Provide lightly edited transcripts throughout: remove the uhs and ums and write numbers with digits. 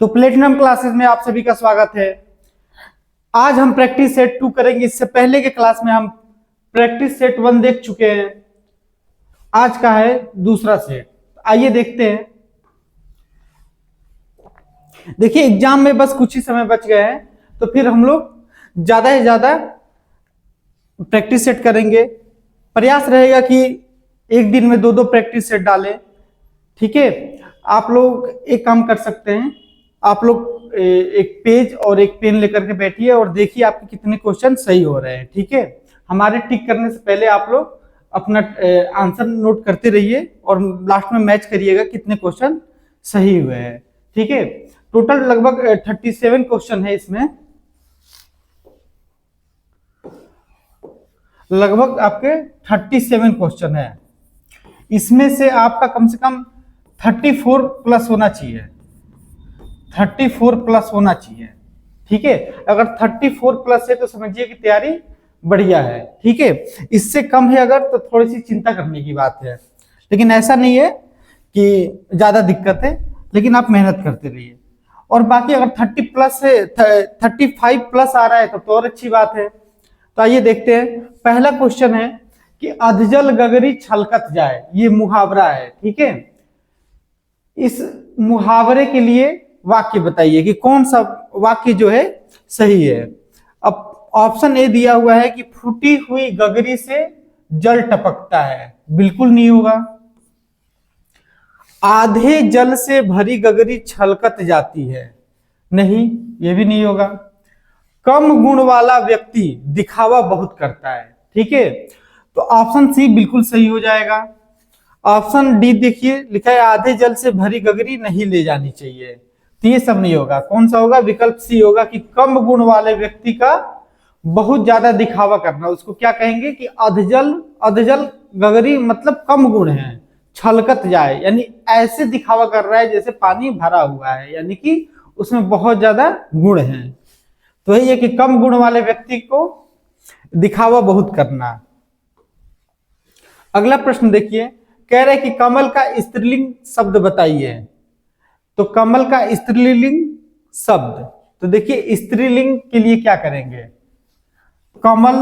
तो platinum classes में आप सभी का स्वागत है। आज हम प्रैक्टिस सेट 2 करेंगे। इससे पहले के क्लास में हम प्रैक्टिस सेट 1 देख चुके हैं। आज का है दूसरा सेट। आइए देखते हैं। देखिए एग्जाम में बस कुछ ही समय बच गए हैं, तो फिर हम लोग ज्यादा से ज्यादा प्रैक्टिस सेट करेंगे। प्रयास रहेगा कि एक दिन में 2-2 प्रैक्टिस सेट डालें। ठीक है, आप लोग एक काम कर सकते हैं, आप लोग एक पेज और एक पेन लेकर के बैठिए और देखिए आपके कितने क्वेश्चन सही हो रहे हैं। ठीक है, हमारे टिक करने से पहले आप लोग अपना आंसर नोट करते रहिए और लास्ट में मैच करिएगा कितने क्वेश्चन सही हुए हैं। ठीक है, टोटल लगभग 37 क्वेश्चन है इसमें। लगभग आपके 37 क्वेश्चन है। इसमें से आपका कम से कम 34 प्लस होना चाहिए। 34 प्लस होना चाहिए। ठीक है, अगर 34 प्लस है तो समझिए कि तैयारी बढ़िया है। ठीक है, इससे कम है अगर तो थोड़ी सी चिंता करने की बात है, लेकिन ऐसा नहीं है कि ज्यादा दिक्कत है, लेकिन आप मेहनत करते रहिए। और बाकी अगर 30 प्लस है, 35 प्लस आ रहा है तो और अच्छी बात है। तो आइए देखते हैं। पहला क्वेश्चन है कि अधजल गगरी छलकत जाए, ये मुहावरा है। ठीक है, इस मुहावरे के लिए वाक्य बताइए कि कौन सा वाक्य जो है सही है। अब ऑप्शन ए दिया हुआ है कि फूटी हुई गगरी से जल टपकता है, बिल्कुल नहीं होगा। आधे जल से भरी गगरी छलकत जाती है, नहीं, यह भी नहीं होगा। कम गुण वाला व्यक्ति दिखावा बहुत करता है। ठीक है, तो ऑप्शन सी बिल्कुल सही हो जाएगा। ऑप्शन डी देखिए, लिखा है आधे जल से भरी गगरी नहीं ले जानी चाहिए, तो ये सब नहीं होगा। कौन सा होगा? विकल्प सी होगा कि कम गुण वाले व्यक्ति का बहुत ज्यादा दिखावा करना, उसको क्या कहेंगे कि अधजल गगरी मतलब कम गुण है, छलकत जाए यानी ऐसे दिखावा कर रहा है जैसे पानी भरा हुआ है, यानी कि उसमें बहुत ज्यादा गुण है। तो यही है कि कम गुण वाले व्यक्ति को दिखावा बहुत करना। अगला प्रश्न देखिए, कह रहे कि कमल का स्त्रीलिंग शब्द बताइए। तो कमल का स्त्रीलिंग शब्द, तो देखिए स्त्रीलिंग के लिए क्या करेंगे, कमल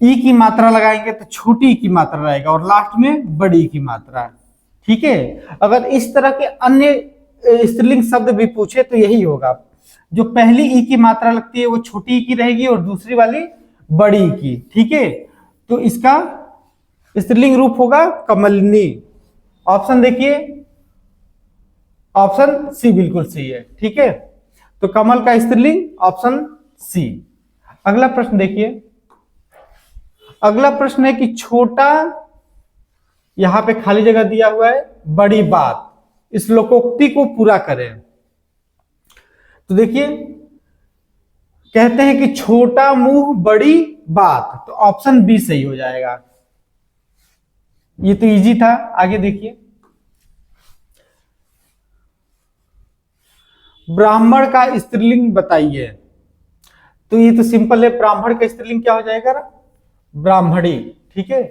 ई की मात्रा लगाएंगे तो छोटी की मात्रा रहेगा और लास्ट में बड़ी की मात्रा। ठीक है, अगर इस तरह के अन्य स्त्रीलिंग शब्द भी पूछे तो यही होगा, जो पहली ई की मात्रा लगती है वो छोटी ई की रहेगी और दूसरी वाली बड़ी की। ठीक है, तो इसका स्त्रीलिंग रूप होगा कमलिनी। ऑप्शन देखिए, ऑप्शन सी बिल्कुल सही है। ठीक है, तो कमल का स्त्रीलिंग ऑप्शन सी। अगला प्रश्न देखिए, अगला प्रश्न है कि छोटा, यहां पे खाली जगह दिया हुआ है, बड़ी बात, इस लोकोक्ति को पूरा करें। तो देखिए कहते हैं कि छोटा मुंह बड़ी बात, तो ऑप्शन बी सही हो जाएगा। ये तो इजी था। आगे देखिए, ब्राह्मण का स्त्रीलिंग बताइए। तो ये तो सिंपल है, ब्राह्मण का स्त्रीलिंग क्या हो जाएगा ना, ब्राह्मणी। ठीक है,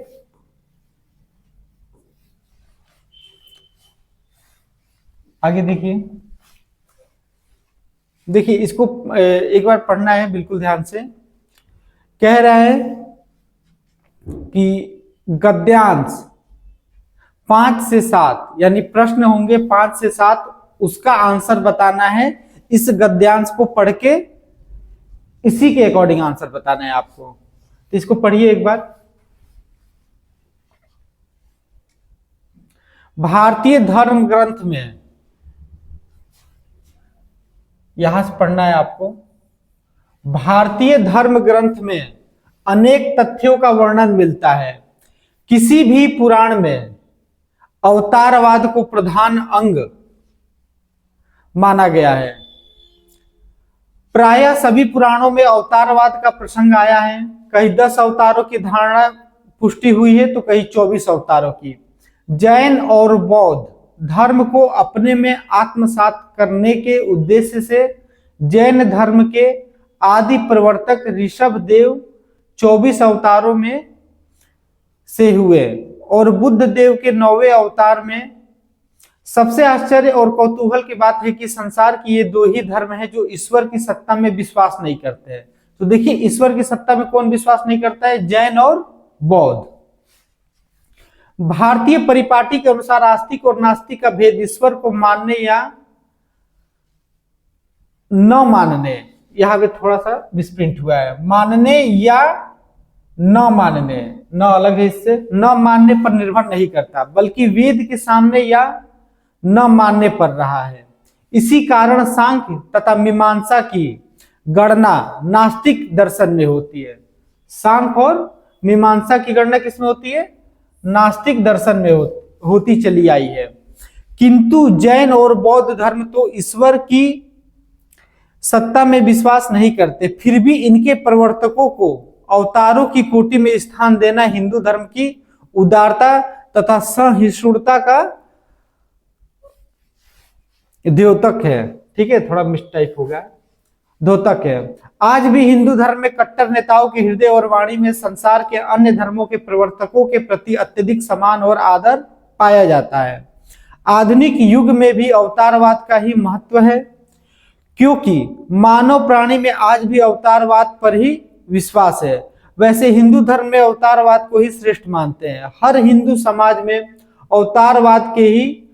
आगे देखिए। देखिए इसको एक बार पढ़ना है बिल्कुल ध्यान से। कह रहा है कि गद्यांश 5 से 7, यानी प्रश्न होंगे 5 से 7, उसका आंसर बताना है। इस गद्यांश को पढ़ के इसी के अकॉर्डिंग आंसर बताना है आपको। तो इसको पढ़िए एक बार। भारतीय धर्म ग्रंथ में, यहां से पढ़ना है आपको, भारतीय धर्म ग्रंथ में अनेक तथ्यों का वर्णन मिलता है। किसी भी पुराण में अवतारवाद को प्रधान अंग माना गया है। प्रायः सभी पुराणों में अवतारवाद का प्रसंग आया है। कहीं 10 अवतारों की धारणा पुष्टि हुई है तो कहीं 24 अवतारों की। जैन और बौद्ध धर्म को अपने में आत्मसात करने के उद्देश्य से जैन धर्म के आदि प्रवर्तक ऋषभ देव 24 अवतारों में से हुए और बुद्ध देव के 9वें अवतार में सबसे आश्चर्य और कौतूहल की बात है कि संसार की ये दो ही धर्म है जो ईश्वर की सत्ता में विश्वास नहीं करते हैं। तो देखिए, ईश्वर की सत्ता में कौन विश्वास नहीं करता है? जैन और बौद्ध। भारतीय परिपाटी के अनुसार आस्तिक और नास्तिक का भेद ईश्वर को मानने या न मानने, यहां पे थोड़ा सा मिसप्रिंट हुआ है, मानने या न मानने, न अलग है इससे, न मानने पर निर्भर नहीं करता, बल्कि वेद के सामने या न मानने पर रहा है। इसी कारण सांख्य तथा मीमांसा की गणना नास्तिक दर्शन में होती है। सांख्य और मीमांसा की गणना किसमें होती है? नास्तिक दर्शन में होती चली आई है। किंतु जैन और बौद्ध धर्म तो ईश्वर की सत्ता में विश्वास नहीं करते, फिर भी इनके प्रवर्तकों को अवतारों की कोटि में स्थान देना हिंदू धर्म की उदारता तथा सहिष्णुता का द्योतक है। ठीक है, थोड़ा मिस्टेक हो गया, द्योतक है। आज भी हिंदू धर्म में कट्टर नेताओं के हृदय और वाणी में संसार के अन्य धर्मों के प्रवर्तकों के प्रति अत्यधिक सम्मान और आदर पाया जाता है। आधुनिक युग में भी अवतारवाद का ही महत्व है, क्योंकि मानव प्राणी में आज भी अवतारवाद पर ही विश्वास है। वैसे हिंदू धर्म में अवतारवाद को ही श्रेष्ठ मानते हैं। हर हिंदू समाज में अवतारवाद के ही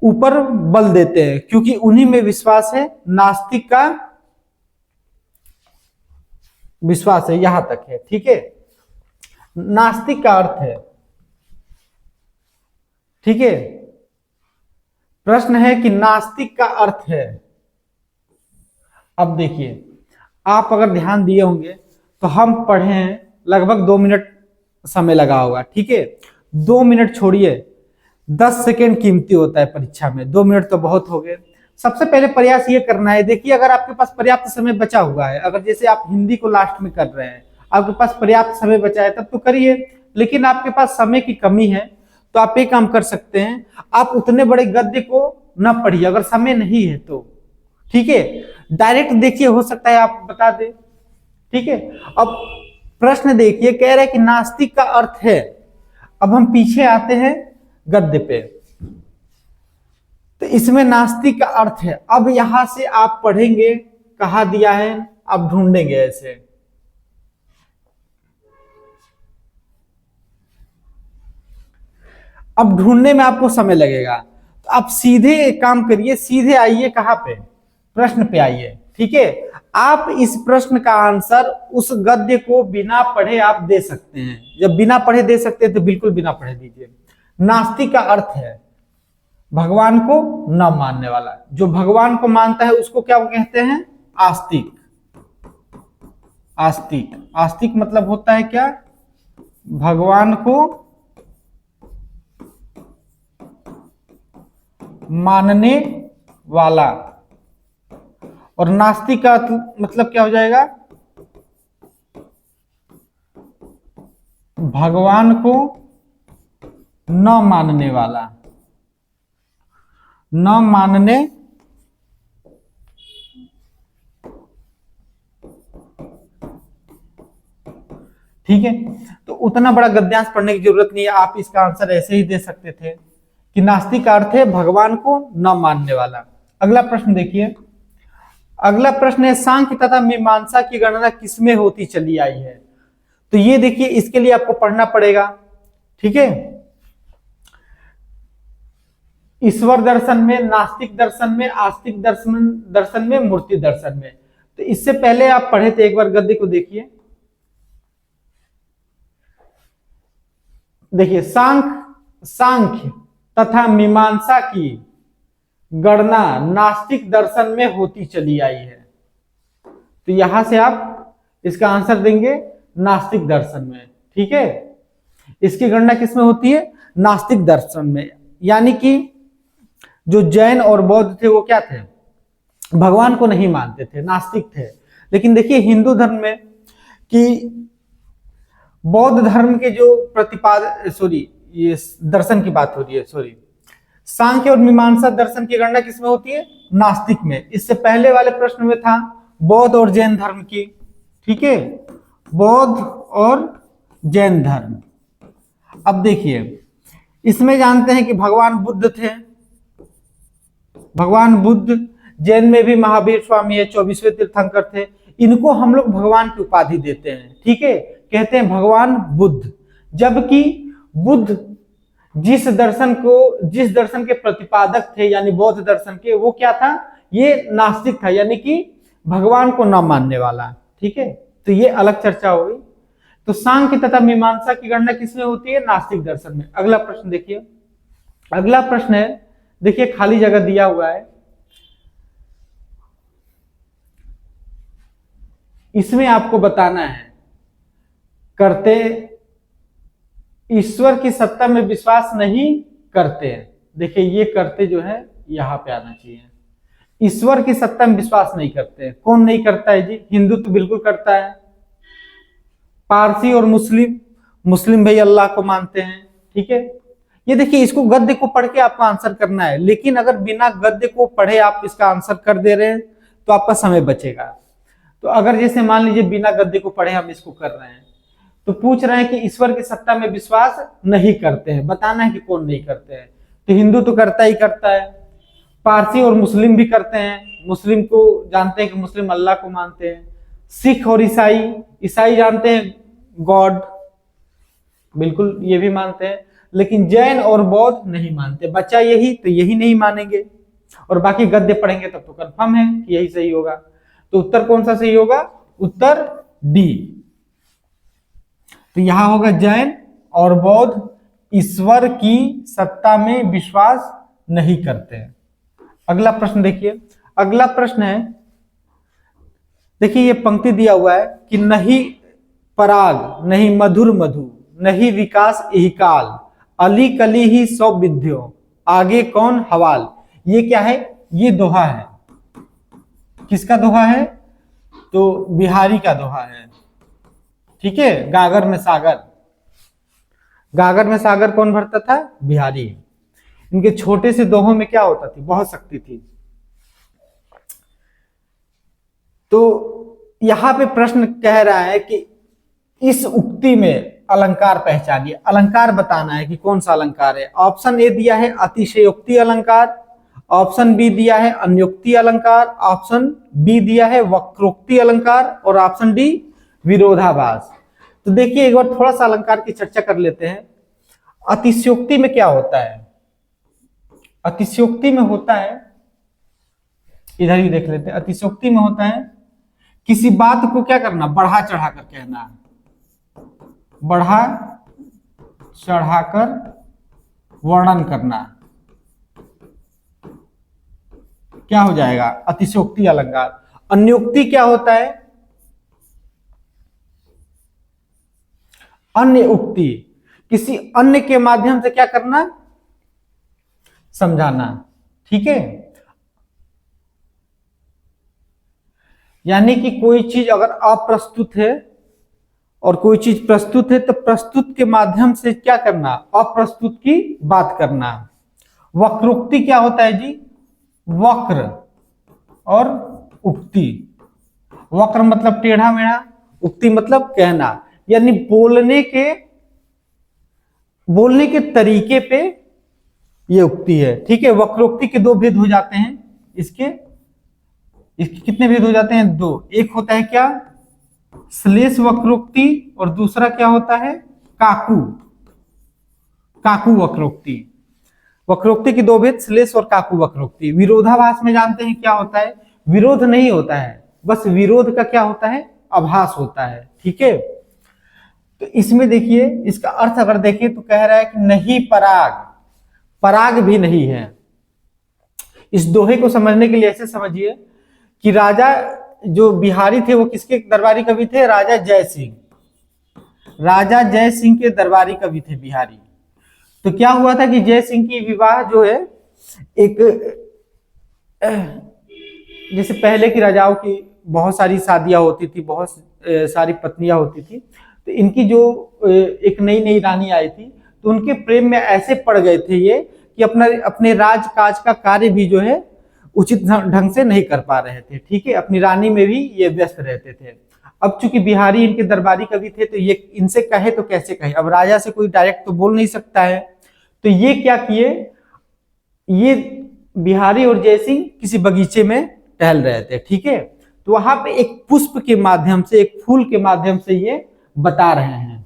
ऊपर बल देते हैं, क्योंकि उन्हीं में विश्वास है। नास्तिक का विश्वास है, यहां तक है। ठीक है, नास्तिक का अर्थ है, ठीक है, प्रश्न है कि नास्तिक का अर्थ है। अब देखिए, आप अगर ध्यान दिए होंगे तो हम पढ़े हैं, लगभग 2 मिनट समय लगा होगा। ठीक है, 2 मिनट छोड़िए, 10 सेकेंड कीमती होता है परीक्षा में, 2 मिनट तो बहुत हो गए। सबसे पहले प्रयास ये करना है, देखिए अगर आपके पास पर्याप्त समय बचा हुआ है, अगर जैसे आप हिंदी को लास्ट में कर रहे हैं, आपके पास पर्याप्त समय बचा है तब तो करिए, लेकिन आपके पास समय की कमी है तो आप एक काम कर सकते हैं, आप उतने बड़े गद्य को न पढ़िए अगर समय नहीं है तो। ठीक है, डायरेक्ट देखिए, हो सकता है आप बता दे। ठीक है, अब प्रश्न देखिए, कह रहे हैं कि नास्तिक का अर्थ है। अब हम पीछे आते हैं गद्य पे, तो इसमें नास्तिक का अर्थ है। अब यहां से आप पढ़ेंगे, कहा दिया है, आप ढूंढेंगे ऐसे। अब ढूंढने में आपको समय लगेगा, तो आप सीधे एक काम करिए, सीधे आइए कहां पे? प्रश्न पे आइए। ठीक है, आप इस प्रश्न का आंसर उस गद्य को बिना पढ़े आप दे सकते हैं। जब बिना पढ़े दे सकते हैं तो बिल्कुल बिना पढ़े दीजिए। नास्तिक का अर्थ है भगवान को न मानने वाला। जो भगवान को मानता है उसको क्या कहते हैं? आस्तिक। आस्तिक, आस्तिक मतलब होता है क्या? भगवान को मानने वाला। और नास्तिक का मतलब क्या हो जाएगा? भगवान को न मानने वाला, न मानने ठीक है, तो उतना बड़ा गद्यांश पढ़ने की जरूरत नहीं है, आप इसका आंसर ऐसे ही दे सकते थे कि नास्तिक का अर्थ है भगवान को न मानने वाला। अगला प्रश्न देखिए, अगला प्रश्न है सांख्य तथा मीमांसा की गणना किसमें होती चली आई है? तो ये देखिए, इसके लिए आपको पढ़ना पड़ेगा। ठीक है, ईश्वर दर्शन में, नास्तिक दर्शन में, आस्तिक दर्शन में, मूर्ति दर्शन में। तो इससे पहले आप पढ़े थे, एक बार गद्य को देखिए। देखिए, सांख्य तथा मीमांसा की गणना नास्तिक दर्शन में होती चली आई है। तो यहां से आप इसका आंसर देंगे नास्तिक दर्शन में। ठीक है, इसकी गणना किसमें होती है? नास्तिक दर्शन में। यानी कि जो जैन और बौद्ध थे वो क्या थे? भगवान को नहीं मानते थे, नास्तिक थे। लेकिन देखिए हिंदू धर्म में कि बौद्ध धर्म के जो ये दर्शन की बात हो रही है, सांख्य और मीमांसा दर्शन की गणना किसमें होती है? नास्तिक में। इससे पहले वाले प्रश्न में था बौद्ध और जैन धर्म की। ठीक है, बौद्ध और जैन धर्म। अब देखिए, इसमें जानते हैं कि भगवान बुद्ध थे, भगवान बुद्ध, जैन में भी महावीर स्वामी है, 24वें तीर्थंकर थे, इनको हम लोग भगवान की उपाधि देते हैं, ठीक है, कहते हैं भगवान बुद्ध। जबकि बुद्ध जिस दर्शन के प्रतिपादक थे यानी बौद्ध दर्शन के, वो क्या था, ये नास्तिक था, यानी कि भगवान को न मानने वाला, ठीक है। तो ये अलग चर्चा हो गई। तो सांख्य तथा मीमांसा की गणना किसमें होती है, नास्तिक दर्शन में। अगला प्रश्न देखिए, अगला प्रश्न है, देखिए खाली जगह दिया हुआ है, इसमें आपको बताना है, करते ईश्वर की सत्ता में विश्वास नहीं करते हैं। देखिए ये करते जो है यहां पे आना चाहिए, ईश्वर की सत्ता में विश्वास नहीं करते हैं। कौन नहीं करता है जी, हिंदू तो बिल्कुल करता है, पारसी और मुस्लिम भाई अल्लाह को मानते हैं, ठीक है। ये देखिए इसको गद्य को पढ़ के आपको आंसर करना है, लेकिन अगर बिना गद्य को पढ़े आप इसका आंसर कर दे रहे हैं तो आपका समय बचेगा। तो अगर जैसे मान लीजिए बिना गद्य को पढ़े हम इसको कर रहे हैं, तो पूछ रहे हैं कि ईश्वर की सत्ता में विश्वास नहीं करते हैं, बताना है कि कौन नहीं करते हैं। तो हिंदू तो करता ही करता है, पारसी और मुस्लिम भी करते हैं, मुस्लिम को जानते हैं कि मुस्लिम अल्लाह को मानते हैं, सिख और ईसाई जानते हैं गॉड, बिल्कुल ये भी मानते हैं, लेकिन जैन और बौद्ध नहीं मानते। बच्चा यही, तो यही नहीं मानेंगे, और बाकी गद्य पढ़ेंगे तब तो कंफर्म है कि यही सही होगा। तो उत्तर कौन सा सही होगा, उत्तर डी। तो यहां होगा जैन और बौद्ध ईश्वर की सत्ता में विश्वास नहीं करते हैं। अगला प्रश्न देखिए, अगला प्रश्न है, देखिए ये पंक्ति दिया हुआ है कि नहीं पराग नहीं मधुर मधु नहीं विकास यही काल अली कली ही सौ विद्यो आगे कौन हवाल। ये क्या है, ये दोहा है, किसका दोहा है, तो बिहारी का दोहा है, ठीक है। गागर में सागर, गागर में सागर कौन भरता था, बिहारी। इनके छोटे से दोहों में क्या होता थी, बहुत शक्ति थी। तो यहां पे प्रश्न कह रहा है कि इस उक्ति में अलंकार पहचानिए, अलंकार बताना है कि कौन सा अलंकार है। ऑप्शन ए दिया है अतिशयोक्ति अलंकार, ऑप्शन बी दिया है अन्योक्ति अलंकार, ऑप्शन बी दिया है वक्रोक्ति अलंकार, और ऑप्शन डी विरोधाभास। तो देखिए एक बार थोड़ा सा अलंकार की चर्चा कर लेते हैं। अतिशयोक्ति में क्या होता है, अतिशयोक्ति में होता है, इधर ही देख लेते हैं। अतिशयोक्ति में होता है किसी बात को क्या करना, बढ़ा चढ़ाकर कहना, बढ़ा चढ़ाकर वर्णन करना, क्या हो जाएगा, अतिशयोक्ति अलंकार। अन्योक्ति क्या होता है, अन्य उक्ति, किसी अन्य के माध्यम से क्या करना, समझाना, ठीक है। यानी कि कोई चीज अगर अप्रस्तुत है और कोई चीज प्रस्तुत है तो प्रस्तुत के माध्यम से क्या करना, अप्रस्तुत की बात करना। वक्रोक्ति क्या होता है जी, वक्र और उक्ति, वक्र मतलब टेढ़ा मेढ़ा, उक्ति मतलब कहना, यानी बोलने के तरीके पे ये उक्ति है, ठीक है। वक्रोक्ति के दो भेद हो जाते हैं, इसके कितने भेद हो जाते हैं, दो। एक होता है क्या, श्लेष वक्रोक्ति, और दूसरा क्या होता है, काकू वक्रोक्ति। वक्रोक्ति की दो भेद, श्लेष और काकू वक्रोक्ति। विरोधाभास में जानते हैं क्या होता है, विरोध नहीं होता है, बस विरोध का क्या होता है, आभास होता है, ठीक है। तो इसमें देखिए इसका अर्थ अगर देखें तो कह रहा है कि नहीं पराग भी नहीं है। इस दोहे को समझने के लिए ऐसे समझिए कि राजा जो बिहारी थे वो किसके दरबारी कवि थे, राजा जय सिंह के दरबारी कवि थे बिहारी। तो क्या हुआ था कि जय सिंह की विवाह जो है, एक जैसे पहले की राजाओं की बहुत सारी शादियां होती थी, बहुत सारी पत्नियां होती थी, तो इनकी जो एक नई रानी आई थी तो उनके प्रेम में ऐसे पड़ गए थे ये कि अपने राजकाज का कार्य भी जो है उचित ढंग से नहीं कर पा रहे थे, ठीक है। अपनी रानी में भी ये व्यस्त रहते थे। अब चूंकि बिहारी इनके दरबारी कवि थे तो ये इनसे कहे तो कैसे कहे, अब राजा से कोई डायरेक्ट तो बोल नहीं सकता है। तो ये क्या किए, ये बिहारी और जयसिंह किसी बगीचे में टहल रहे थे, ठीक है। तो वहां पे एक पुष्प के माध्यम से, एक फूल के माध्यम से ये बता रहे हैं,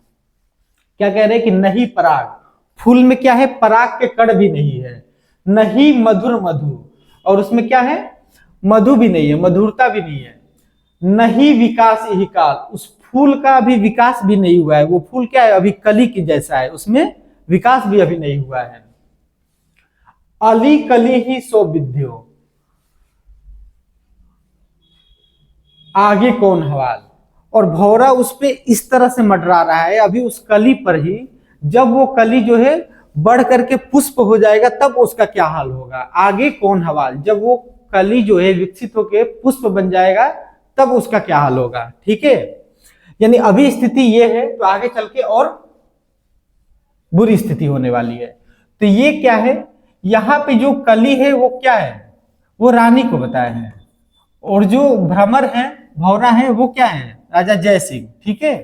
क्या कह रहे हैं कि नहीं पराग, फूल में क्या है, पराग के कण भी नहीं है, नहीं मधुर मधु, और उसमें क्या है, मधु भी नहीं है, मधुरता भी नहीं है, नहीं विकास यही काल, उस फूल का अभी विकास भी नहीं हुआ है, वो फूल क्या है, अभी कली की जैसा है, उसमें विकास भी अभी नहीं हुआ है। अली कली ही सो विद्यो, आगे कौन हवाल, और भौरा उस पे इस तरह से मंडरा रहा है अभी उस कली पर ही, जब वो कली जो है बढ़ करके पुष्प हो जाएगा तब उसका क्या हाल होगा, आगे कौन हवाल, जब वो कली जो है विकसित होकर पुष्प बन जाएगा तब उसका क्या हाल होगा, ठीक है। यानी अभी स्थिति ये है तो आगे चल के और बुरी स्थिति होने वाली है। तो ये क्या है, यहां पे जो कली है वो क्या है, वो रानी को बताया है, और जो भ्रमर है, भौरा है, वो क्या है, राजा जय सिंह, ठीक है।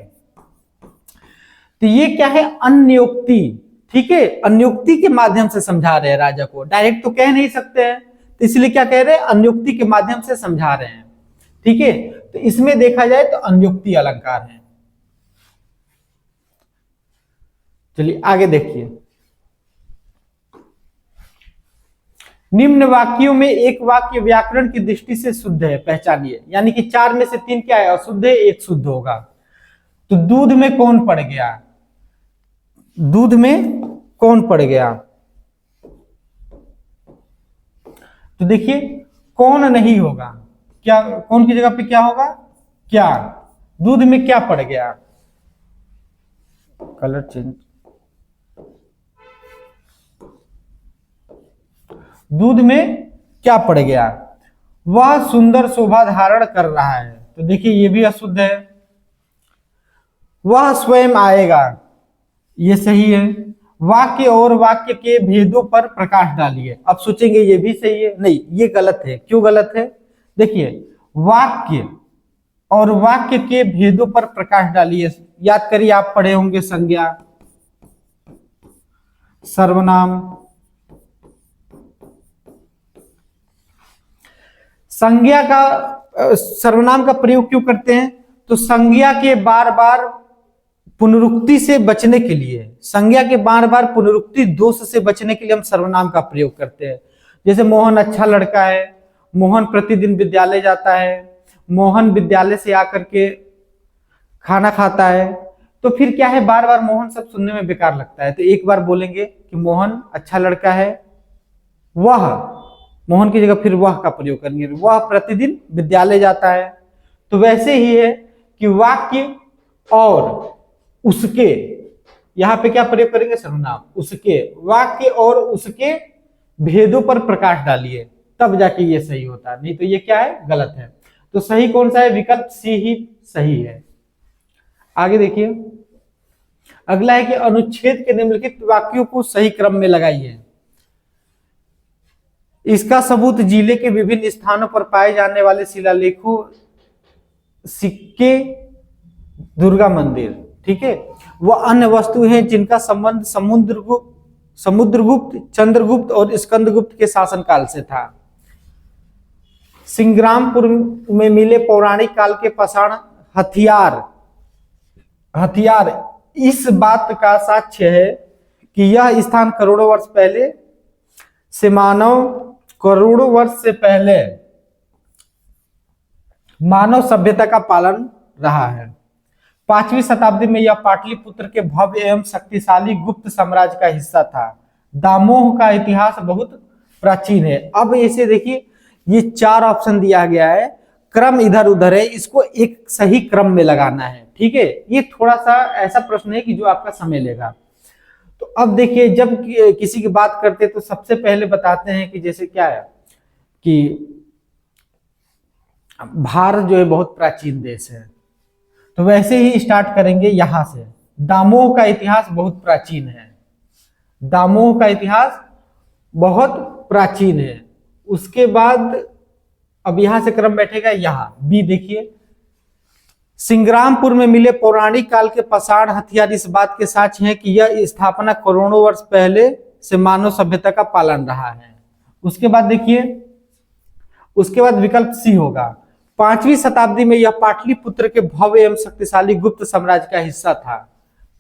तो ये क्या है, अन्योक्ति, ठीक है, अन्योक्ति के माध्यम से समझा रहे हैं राजा को, डायरेक्ट तो कह नहीं सकते हैं, तो इसलिए क्या कह रहे हैं, अन्योक्ति के माध्यम से समझा रहे हैं, ठीक है। तो इसमें देखा जाए तो अन्योक्ति अलंकार है। चलिए आगे देखिए, निम्न वाक्यों में एक वाक्य व्याकरण की दृष्टि से शुद्ध है, पहचानिए, यानी कि 4 में से 3 क्या है, अशुद्ध है, 1 शुद्ध होगा। तो दूध में कौन पड़ गया, दूध में कौन पड़ गया, तो देखिए कौन नहीं होगा, क्या कौन की जगह पे क्या होगा, क्या, दूध में क्या पड़ गया, कलर चेंज, दूध में क्या पड़ गया, वह सुंदर शोभा धारण कर रहा है, तो देखिए ये भी अशुद्ध है। वह स्वयं आएगा, ये सही है। वाक्य और वाक्य के भेदों पर प्रकाश डालिए, अब सोचेंगे ये भी सही है, नहीं ये गलत है, क्यों गलत है, देखिए वाक्य और वाक्य के भेदों पर प्रकाश डालिए, याद करिए आप पढ़े होंगे संज्ञा, सर्वनाम, संज्ञा का सर्वनाम का प्रयोग क्यों करते हैं, तो संज्ञा के बार बार पुनरुक्ति से बचने के लिए, संज्ञा के बार बार पुनरुक्ति दोष से बचने के लिए हम सर्वनाम का प्रयोग करते हैं। जैसे मोहन अच्छा लड़का है, मोहन प्रतिदिन विद्यालय जाता है, मोहन विद्यालय से आकर के खाना खाता है, तो फिर क्या है, बार बार मोहन सब सुनने में बेकार लगता है, तो एक बार बोलेंगे कि मोहन अच्छा लड़का है, वह, मोहन की जगह फिर वह का प्रयोग करेंगे, वह प्रतिदिन विद्यालय जाता है। तो वैसे ही है कि वाक्य और उसके, यहां पे क्या प्रयोग करेंगे, सर्वनाम, उसके, वाक्य और उसके भेदों पर प्रकाश डालिए, तब जाके ये सही होता है, नहीं तो ये क्या है, गलत है। तो सही कौन सा है, विकल्प सी ही सही है। आगे देखिए, अगला है कि अनुच्छेद के निम्नलिखित वाक्यों को सही क्रम में लगाइए। इसका सबूत जिले के विभिन्न स्थानों पर पाए जाने वाले शिलालेखों, सिक्के, दुर्गा मंदिर, ठीक है, वह अन्य वस्तु हैं जिनका संबंध समुद्रगुप्त, चंद्रगुप्त और स्कंदगुप्त के शासनकाल से था। सिंग्रामपुर में मिले पौराणिक काल के पाषाण हथियार इस बात का साक्ष्य है कि यह स्थान करोड़ों वर्ष पहले से करोड़ों वर्ष से पहले मानव सभ्यता का पालन रहा है। 5वीं शताब्दी में यह पाटलिपुत्र के भव्य एवं शक्तिशाली गुप्त साम्राज्य का हिस्सा था। दामोह का इतिहास बहुत प्राचीन है। अब इसे देखिए, ये 4 ऑप्शन दिया गया है, क्रम इधर उधर है, इसको एक सही क्रम में लगाना है, ठीक है। ये थोड़ा सा ऐसा प्रश्न है कि जो आपका समय लेगा। तो अब देखिए, जब किसी की बात करते हैं तो सबसे पहले बताते हैं कि जैसे क्या है कि भारत जो है बहुत प्राचीन देश है, तो वैसे ही स्टार्ट करेंगे यहां से। दामोह का इतिहास बहुत प्राचीन है, दामोह का इतिहास बहुत प्राचीन है। उसके बाद अब यहां से क्रम बैठेगा, यहां बी देखिए, सिंग्रामपुर में मिले पौराणिक काल के पाषाण हथियार इस बात के साक्ष्य हैं कि यह स्थापना करोड़ों वर्ष पहले से मानव सभ्यता का पालन रहा है। उसके बाद देखिए, उसके बाद विकल्प सी होगा, 5वीं शताब्दी में यह पाटलिपुत्र के भव्य एवं शक्तिशाली गुप्त साम्राज्य का हिस्सा था।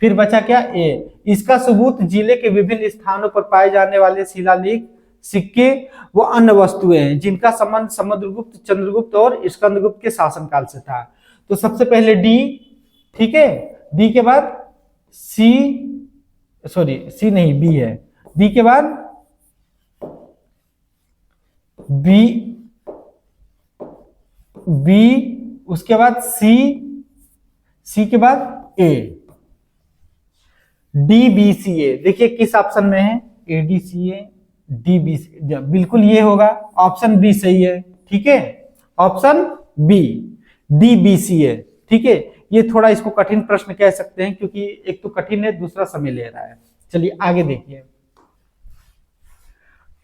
फिर बचा क्या, ए, इसका सबूत जिले के विभिन्न स्थानों पर पाए जाने वाले शिलालेख, सिक्के व अन्य वस्तुएं हैं जिनका संबंध समुद्रगुप्त, चंद्रगुप्त और स्कंदगुप्त के शासनकाल से था। तो सबसे पहले डी, ठीक है, डी के बाद सी, सॉरी सी नहीं बी है, डी के बाद बी, बी उसके बाद सी, सी के बाद ए, डी बी सी ए। देखिए किस ऑप्शन में है, A D C A D B C, बिल्कुल ये होगा, ऑप्शन बी सही है, ठीक है, option B D B C A, ठीक है। ये थोड़ा इसको कठिन प्रश्न कह सकते हैं क्योंकि एक तो कठिन है, दूसरा समय ले रहा है। चलिए आगे देखिए,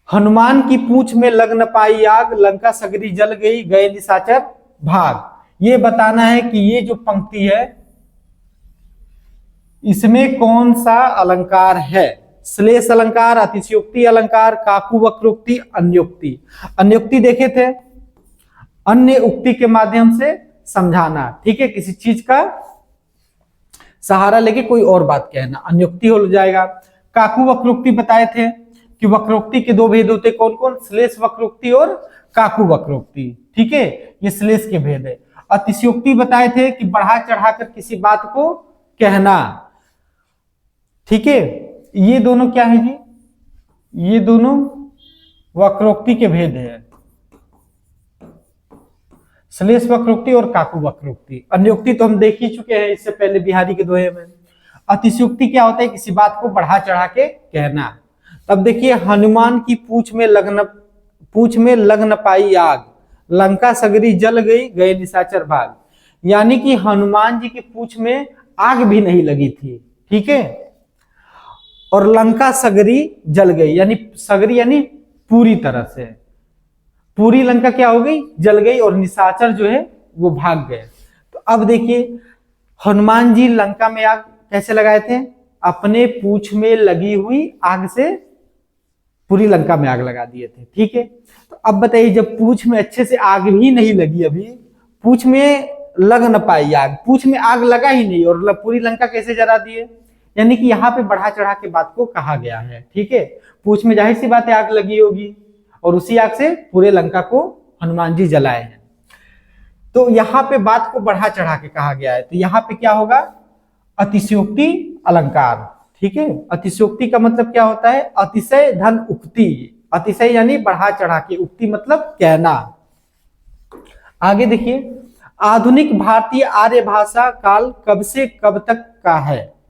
हनुमान की पूंछ में लग न पाई आग, लंका सगरी जल गई, गए निशाचर भाग। ये बताना है कि ये जो पंक्ति है इसमें कौन सा अलंकार है, श्लेष अलंकार, अतिशयोक्ति अलंकार, काकू वक्रोक्ति, अन्योक्ति। अन्योक्ति देखे थे, अन्य उक्ति के माध्यम से समझाना, ठीक है, किसी चीज का सहारा लेके कोई और बात कहना, अन्योक्ति हो जाएगा। काकू वक्रोक्ति बताए थे कि वक्रोक्ति के दो भेद होते, कौन कौन, श्लेष वक्रोक्ति और काकू वक्रोक्ति, ठीक है, ये श्लेष के भेद है। अतिशयोक्ति बताए थे कि बढ़ा चढ़ाकर किसी बात को कहना, ठीक है, ये दोनों क्या है जी, ये दोनों वक्रोक्ति के भेद है, श्लेष वक्रोक्ति और काकू वक्रोक्ति। अन्योक्ति तो हम देख ही चुके हैं इससे पहले बिहारी के दोहे में। अतिशयोक्ति क्या होता है, किसी बात को बढ़ा चढ़ा के कहना। तब देखिए, हनुमान की पूंछ में लग न पाई आग, लंका सगरी जल गई, गए निशाचर भाग। यानी कि हनुमान जी की पूंछ में आग भी नहीं लगी थी, ठीक है, और लंका सगरी जल गई, यानी सगरी यानी पूरी तरह से, पूरी लंका क्या हो गई, जल गई, और निशाचर जो है वो भाग गए। तो अब देखिए, हनुमान जी लंका में आग कैसे लगाए थे, अपने पूंछ में लगी हुई आग से पूरी लंका में आग लगा दिए थे, ठीक है। तो अब बताइए, जब पूंछ में अच्छे से आग भी नहीं लगी, अभी पूंछ में लग न पाई आग, पूंछ में आग लगा ही नहीं और पूरी लंका कैसे जला दिए, यानी कि यहाँ पे बढ़ा चढ़ा के बात को कहा गया है, ठीक है। पूंछ में जाहिर सी बात है आग लगी होगी और उसी आग से पूरे लंका को हनुमान जी जलाए हैं। तो यहाँ पे बात को बढ़ा चढ़ा के कहा गया है, तो यहाँ पे क्या होगा, अतिशयोक्ति अलंकार, ठीक है। अतिशयोक्ति का मतलब क्या होता है, अतिशय धन उक्ति, अतिशय यानी बढ़ा चढ़ा के, उक्ति मतलब कहना। आगे देखिए, आधुनिक भारतीय आर्य भाषा काल कब से कब तक का है।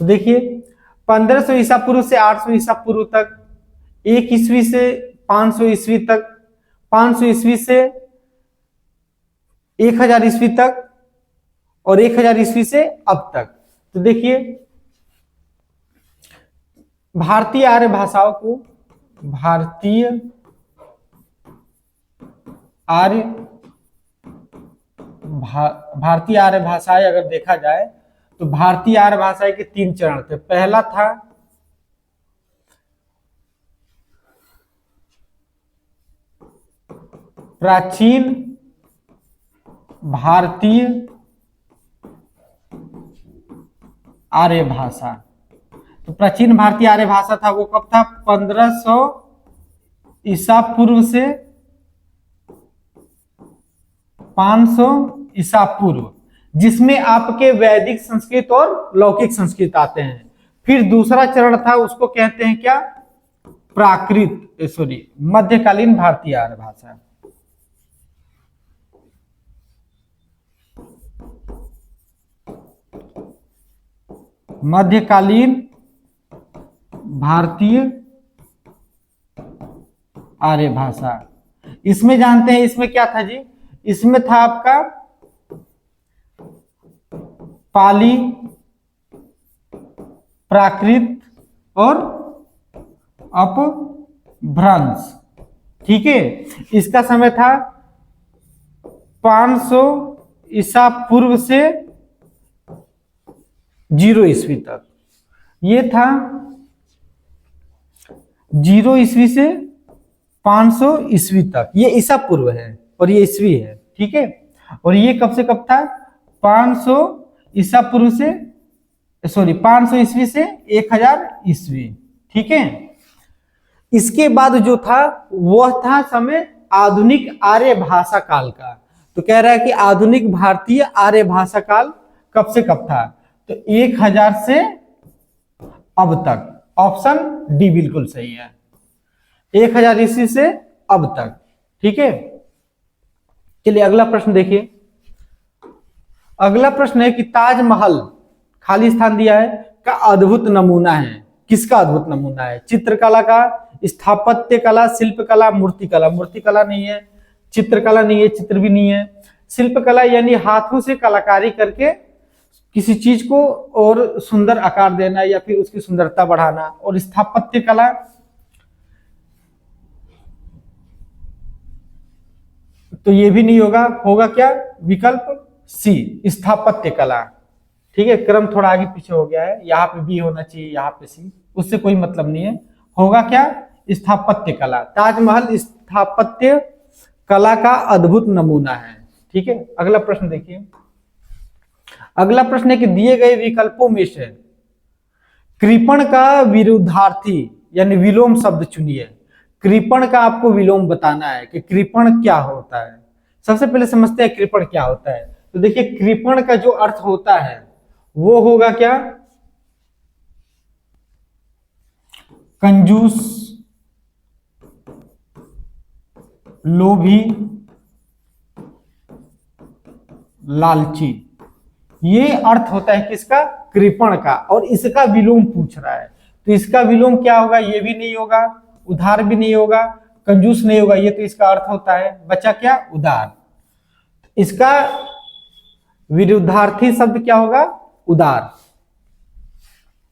तो देखिए, 1500 ईसा पूर्व से 800 ईसा पूर्व तक, 1 ईस्वी से 500 ईस्वी तक, 500 ईस्वी से 1000 ईस्वी तक, और 1000 ईस्वी से अब तक। तो देखिए, भारतीय आर्य भाषाओं को, भारतीय आर्य भाषाएं अगर देखा जाए तो भारतीय आर्य भाषाएं के 3 चरण थे। पहला था प्राचीन भारतीय आर्य भाषा। तो प्राचीन भारतीय आर्य भाषा था वो कब था, 1500 ईसा पूर्व से 500 ईसा पूर्व, जिसमें आपके वैदिक संस्कृत और लौकिक संस्कृत आते हैं। फिर दूसरा चरण था, उसको कहते हैं क्या, मध्यकालीन भारतीय आर्य भाषा। मध्यकालीन भारतीय आर्य भाषा। इसमें जानते हैं इसमें क्या था जी, इसमें था आपका पाली, प्राकृत और अपभ्रंश, ठीक है। इसका समय था 500 ईसा पूर्व से 0 ईस्वी तक। ये था 0 ईस्वी से 500 ईस्वी तक, ये ईसा पूर्व है और ये ईस्वी है, ठीक है। और ये कब से कब था, 500 ईसा पूर्व से, सॉरी 500 ईस्वी से 1000 ईस्वी, ठीक है। इसके बाद जो था वह था समय आधुनिक आर्य भाषा काल का। तो कह रहा है कि आधुनिक भारतीय आर्य भाषा काल कब से कब था, तो 1000 से अब तक। ऑप्शन डी बिल्कुल सही है, 1000 ईस्वी से अब तक, ठीक है। चलिए अगला प्रश्न देखिए। अगला प्रश्न है कि ताजमहल, खाली स्थान दिया है, का अद्भुत नमूना है। किसका अद्भुत नमूना है, चित्रकला का, स्थापत्य कला, शिल्प कला, मूर्तिकला। मूर्तिकला नहीं है, चित्रकला नहीं है, चित्र भी नहीं है। शिल्प कला यानी हाथों से कलाकारी करके किसी चीज को और सुंदर आकार देना या फिर उसकी सुंदरता बढ़ाना। और स्थापत्य कला, तो ये भी नहीं होगा, होगा क्या, विकल्प सी, स्थापत्य कला, ठीक है। क्रम थोड़ा आगे पीछे हो गया है, यहाँ पे बी होना चाहिए, यहाँ पे सी, उससे कोई मतलब नहीं है। होगा क्या, स्थापत्य कला। ताजमहल स्थापत्य कला का अद्भुत नमूना है, ठीक है। अगला प्रश्न देखिए। अगला प्रश्न है कि दिए गए विकल्पों में से कृपण का विरुद्धार्थी यानी विलोम शब्द चुनिए। कृपण का आपको विलोम बताना है कि कृपण क्या होता है। सबसे पहले समझते हैं कृपण क्या होता है। तो देखिए कृपण का जो अर्थ होता है वो होगा क्या, कंजूस, लोभी, लालची। ये अर्थ होता है किसका, कृपण का। और इसका विलोम पूछ रहा है, तो इसका विलोम क्या होगा, ये भी नहीं होगा, उधार भी नहीं होगा, कंजूस नहीं होगा, ये तो इसका अर्थ होता है। बचा क्या, उदार। इसका विरुद्धार्थी शब्द क्या होगा, उदार।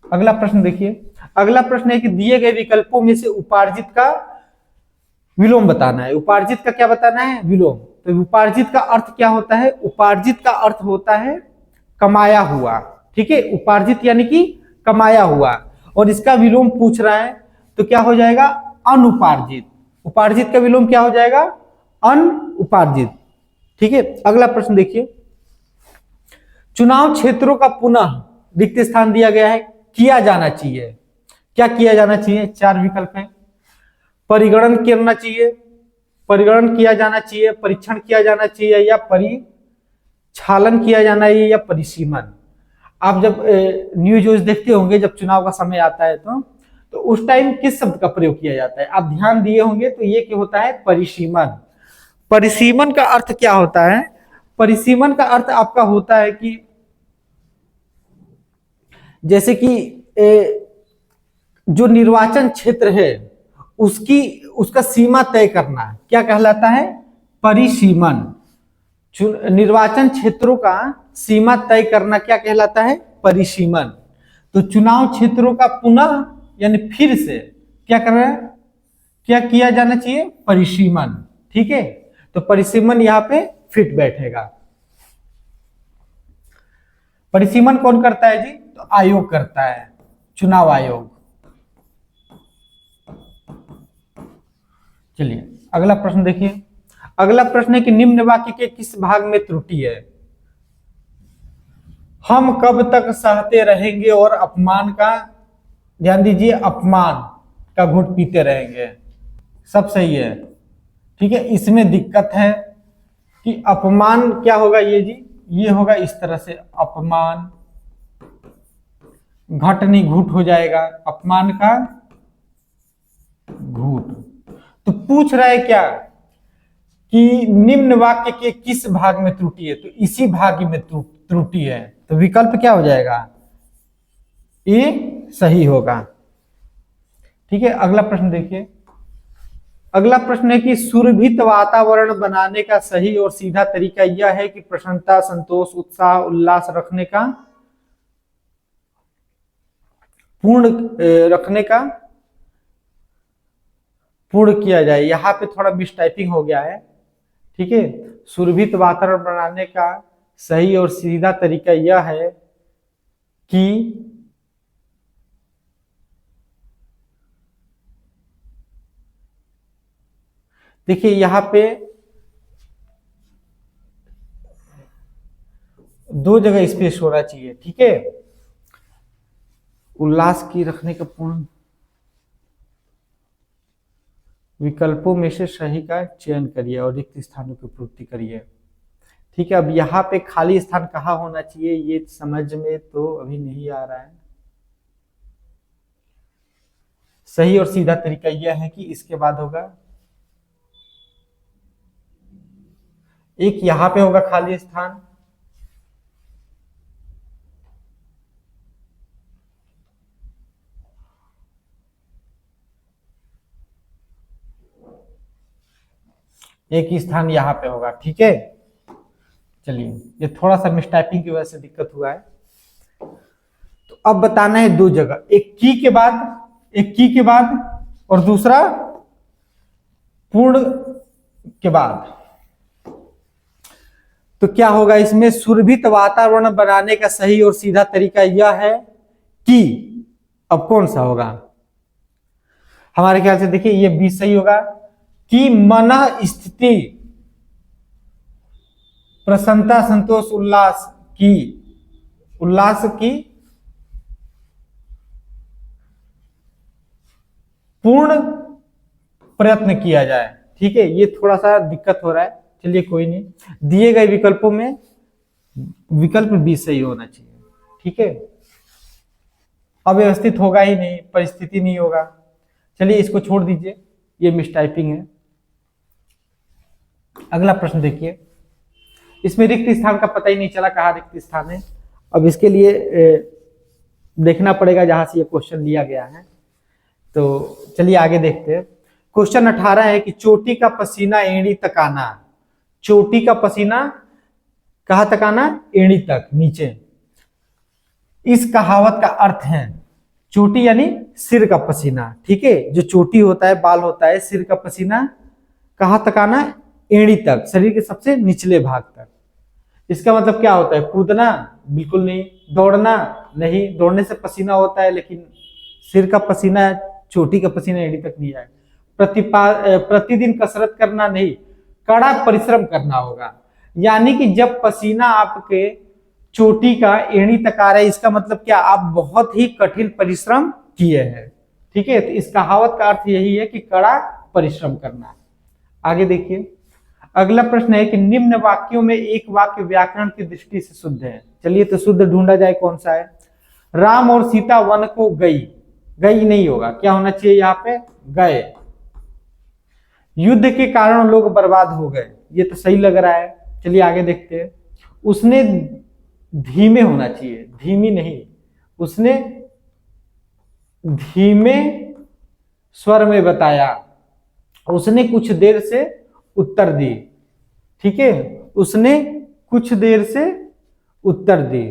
अगला प्रश्न देखिए। अगला प्रश्न है कि दिए गए विकल्पों में से उपार्जित का विलोम बताना है। उपार्जित का क्या बताना है, विलोम। तो उपार्जित का अर्थ क्या होता है, उपार्जित का अर्थ होता है कमाया हुआ, ठीक है। उपार्जित यानी कि कमाया हुआ, और इसका विलोम पूछ रहा है तो क्या हो जाएगा, अनुपार्जित। उपार्जित का विलोम क्या हो जाएगा, अनुपार्जित, ठीक है। अगला प्रश्न देखिए। चुनाव क्षेत्रों का पुनः रिक्त स्थान दिया गया है, किया जाना चाहिए। क्या किया जाना चाहिए, 4 विकल्प हैं। परिगणन करना चाहिए, परिगणन किया जाना चाहिए, परीक्षण किया जाना चाहिए, या परिक्षालन किया जाना है, या परिसीमन। आप जब न्यूज देखते होंगे, जब चुनाव का समय आता है तो उस टाइम किस शब्द का प्रयोग किया जाता है, आप ध्यान दिए होंगे तो ये क्या होता है, परिसीमन। परिसीमन का अर्थ क्या होता है, परिसीमन का अर्थ आपका होता है कि जैसे कि जो निर्वाचन क्षेत्र है उसका सीमा तय करना क्या कहलाता है, परिसीमन। निर्वाचन क्षेत्रों का सीमा तय करना क्या कहलाता है, परिसीमन। तो चुनाव क्षेत्रों का पुनः यानी फिर से क्या कर रहा है, क्या किया जाना चाहिए, परिसीमन, ठीक है। तो परिसीमन यहां पे फिट बैठेगा। परिसीमन कौन करता है जी, तो आयोग करता है, चुनाव आयोग। चलिए अगला प्रश्न देखिए। अगला प्रश्न है कि निम्न वाक्य के किस भाग में त्रुटि है। हम कब तक सहते रहेंगे और अपमान का, ध्यान दीजिए, अपमान का घूंट पीते रहेंगे, सब सही है, ठीक है। इसमें दिक्कत है कि अपमान क्या होगा, ये जी ये होगा इस तरह से, अपमान, घट नहीं घूट हो जाएगा, अपमान का घूट। तो पूछ रहा है क्या कि निम्न वाक्य के किस भाग में त्रुटि है, तो इसी भाग में त्रुटि है। तो विकल्प क्या हो जाएगा, ये सही होगा, ठीक है। अगला प्रश्न देखिए। अगला प्रश्न है कि सुरभित वातावरण बनाने का सही और सीधा तरीका यह है कि प्रसन्नता, संतोष, उत्साह, उल्लास रखने का पूर्ण किया जाए। यहां पे थोड़ा मिसटाइपिंग हो गया है, ठीक है। सुरभित वातावरण बनाने का सही और सीधा तरीका यह है कि देखिए यहाँ पे दो जगह स्पेस होना चाहिए, ठीक है। उल्लास की रखने का पूर्ण विकल्पों में से सही का चयन करिए और रिक्त स्थानों की पूर्ति करिए, ठीक है। अब यहाँ पे खाली स्थान कहाँ होना चाहिए ये समझ में तो अभी नहीं आ रहा है। सही और सीधा तरीका यह है कि इसके बाद होगा एक यहां पे होगा खाली स्थान, एक ही स्थान यहां पे होगा, ठीक है। चलिए ये थोड़ा सा मिसटाइपिंग की वजह से दिक्कत हुआ है। तो अब बताना है दो जगह, एक की के बाद और दूसरा पूर्ण के बाद। तो क्या होगा इसमें, सुरभित वातावरण बनाने का सही और सीधा तरीका यह है कि, अब कौन सा होगा हमारे ख्याल से, देखिए ये बी सही होगा कि मन स्थिति प्रसन्नता संतोष उल्लास की पूर्ण प्रयत्न किया जाए, ठीक है। ये थोड़ा सा दिक्कत हो रहा है, चलिए कोई नहीं, दिए गए विकल्पों में विकल्प बी सही होना चाहिए, ठीक है। अव्यवस्थित होगा ही नहीं, परिस्थिति नहीं होगा, चलिए इसको छोड़ दीजिए, ये मिसटाइपिंग है। अगला प्रश्न देखिए, इसमें रिक्त स्थान का पता ही नहीं चला कहाँ रिक्त स्थान है। अब इसके लिए देखना पड़ेगा जहां से ये क्वेश्चन लिया गया है। तो चलिए आगे देखते हैं। क्वेश्चन 18 है कि चोटी का पसीना एड़ी तक आना, चोटी का पसीना कहां तक आना, एड़ी तक नीचे। इस कहावत का अर्थ है, चोटी यानी सिर का पसीना, ठीक है। जो चोटी होता है, बाल होता है, सिर का पसीना कहां तक आना, एड़ी तक, शरीर के सबसे निचले भाग तक। इसका मतलब क्या होता है, कूदना बिल्कुल नहीं, दौड़ना नहीं, दौड़ने से पसीना होता है लेकिन सिर का पसीना, चोटी का पसीना एड़ी तक नहीं आए। प्रतिदिन कसरत करना नहीं, कड़ा परिश्रम करना होगा। यानी कि जब पसीना आपके चोटी का एड़ी तक आ रहा है, इसका मतलब क्या, आप बहुत ही कठिन परिश्रम किए हैं, ठीक है। तो इस कहावत का अर्थ यही है कि कड़ा परिश्रम करना। आगे देखिए, अगला प्रश्न है कि निम्न वाक्यों में एक वाक्य व्याकरण की दृष्टि से शुद्ध है। चलिए तो शुद्ध ढूंढा जाए कौन सा है। राम और सीता वन को गई, गई नहीं होगा, क्या होना चाहिए यहाँ पे, गए। युद्ध के कारण लोग बर्बाद हो गए, ये तो सही लग रहा है। चलिए आगे देखते हैं। उसने धीमे होना चाहिए, धीमी नहीं, उसने धीमे स्वर में बताया, उसने कुछ देर से उत्तर दी, ठीक है। उसने कुछ देर से उत्तर दी,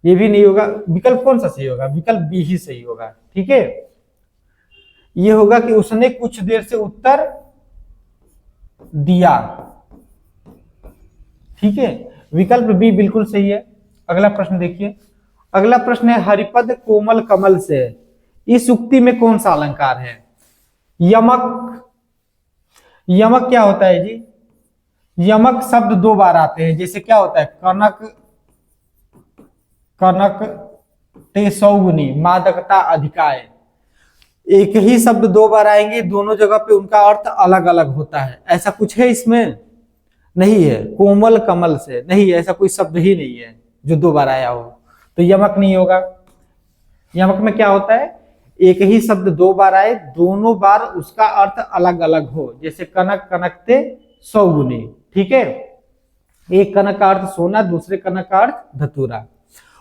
ये भी नहीं होगा। विकल्प कौन सा सही होगा, विकल्प बी ही सही होगा, ठीक है। ये होगा कि उसने कुछ देर से उत्तर दिया, ठीक है। विकल्प बी बिल्कुल सही है। अगला प्रश्न देखिए, अगला प्रश्न है हरिपद कोमल कमल से, इस उक्ति में कौन सा अलंकार है। यमक, यमक क्या होता है जी, यमक शब्द दो बार आते हैं, जैसे क्या होता है, कनक, कनक ते सौगुनी मादकता अधिकाय, एक ही शब्द दो बार आएंगे, दोनों जगह पे उनका अर्थ अलग अलग होता है। ऐसा कुछ है इसमें, नहीं है। कोमल कमल से नहीं, ऐसा कोई शब्द ही नहीं है जो दो बार आया हो, तो यमक नहीं होगा। यमक में क्या होता है, एक ही शब्द दो बार आए, दोनों बार उसका अर्थ अलग अलग हो, जैसे कनक, कनकते सौगुनी, ठीक है। एक कनक का अर्थ सोना, दूसरे कनक का अर्थ धतूरा।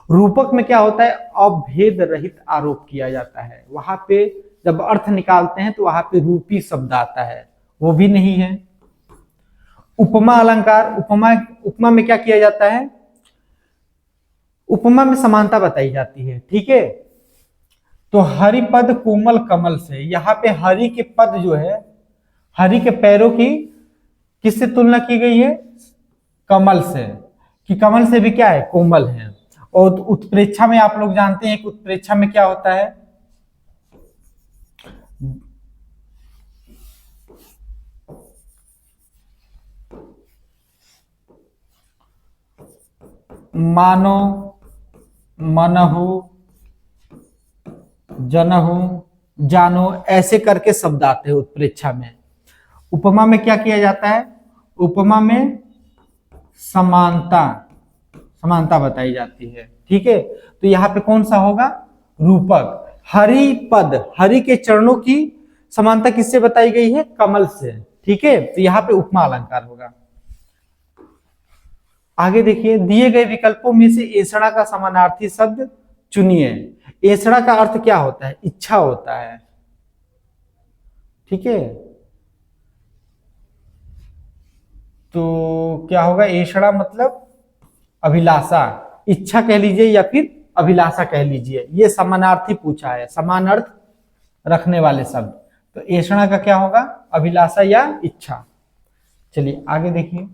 रूपक में क्या होता है, अभेद रहित आरोप किया जाता है, वहां पे जब अर्थ निकालते हैं तो वहां पे रूपी शब्द आता है, वो भी नहीं है। उपमा अलंकार, उपमा में क्या किया जाता है, उपमा में समानता बताई जाती है, ठीक है। तो हरिपद कोमल कमल से, यहाँ पे हरि के पद जो है, हरि के पैरों की किससे तुलना की गई है, कमल से, कि कमल से भी क्या है, कोमल है। और उत्प्रेक्षा में आप लोग जानते हैं कि उत्प्रेक्षा में क्या होता है, मानो, मनहु, जनहु, जानो, ऐसे करके शब्द आते हैं उत्प्रेक्षा में। उपमा में क्या किया जाता है? उपमा में समानता, समानता बताई जाती है। ठीक है, तो यहाँ पे कौन सा होगा? रूपक। हरि पद, हरि के चरणों की समानता किससे बताई गई है? कमल से। ठीक है, तो यहाँ पे उपमा अलंकार होगा। आगे देखिए, दिए गए विकल्पों में से एषणा का समानार्थी शब्द चुनिए। एषणा का अर्थ क्या होता है? इच्छा होता है। ठीक है, तो क्या होगा? एषणा मतलब अभिलाषा, इच्छा कह लीजिए या फिर अभिलाषा कह लीजिए। ये समानार्थी पूछा है, समान अर्थ रखने वाले शब्द। तो एषणा का क्या होगा? अभिलाषा या इच्छा। चलिए आगे देखिए,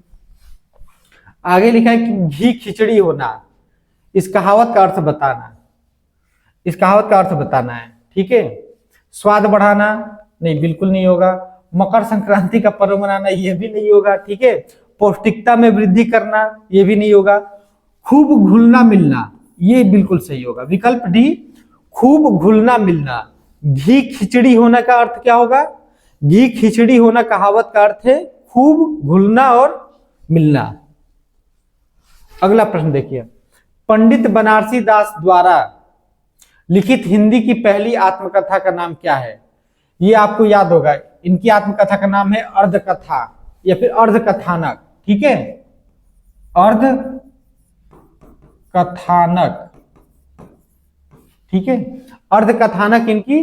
आगे लिखा है कि घी खिचड़ी होना। इस कहावत का अर्थ बताना, इस कहावत का अर्थ बताना है। ठीक है, स्वाद बढ़ाना, नहीं बिल्कुल नहीं होगा। मकर संक्रांति का पर्व मनाना, यह भी नहीं होगा। ठीक है, पौष्टिकता में वृद्धि करना, यह भी नहीं होगा। खूब घुलना मिलना, ये बिल्कुल सही होगा। विकल्प डी, खूब घुलना मिलना। घी खिचड़ी होना का अर्थ क्या होगा? घी खिचड़ी होना कहावत का अर्थ है खूब घुलना और मिलना। अगला प्रश्न देखिए, पंडित बनारसी दास द्वारा लिखित हिंदी की पहली आत्मकथा का नाम क्या है? ये आपको याद होगा, इनकी आत्मकथा का नाम है अर्धकथा या फिर अर्धकथानक। ठीक है, अर्ध कथानक। ठीक है, अर्धकथानक इनकी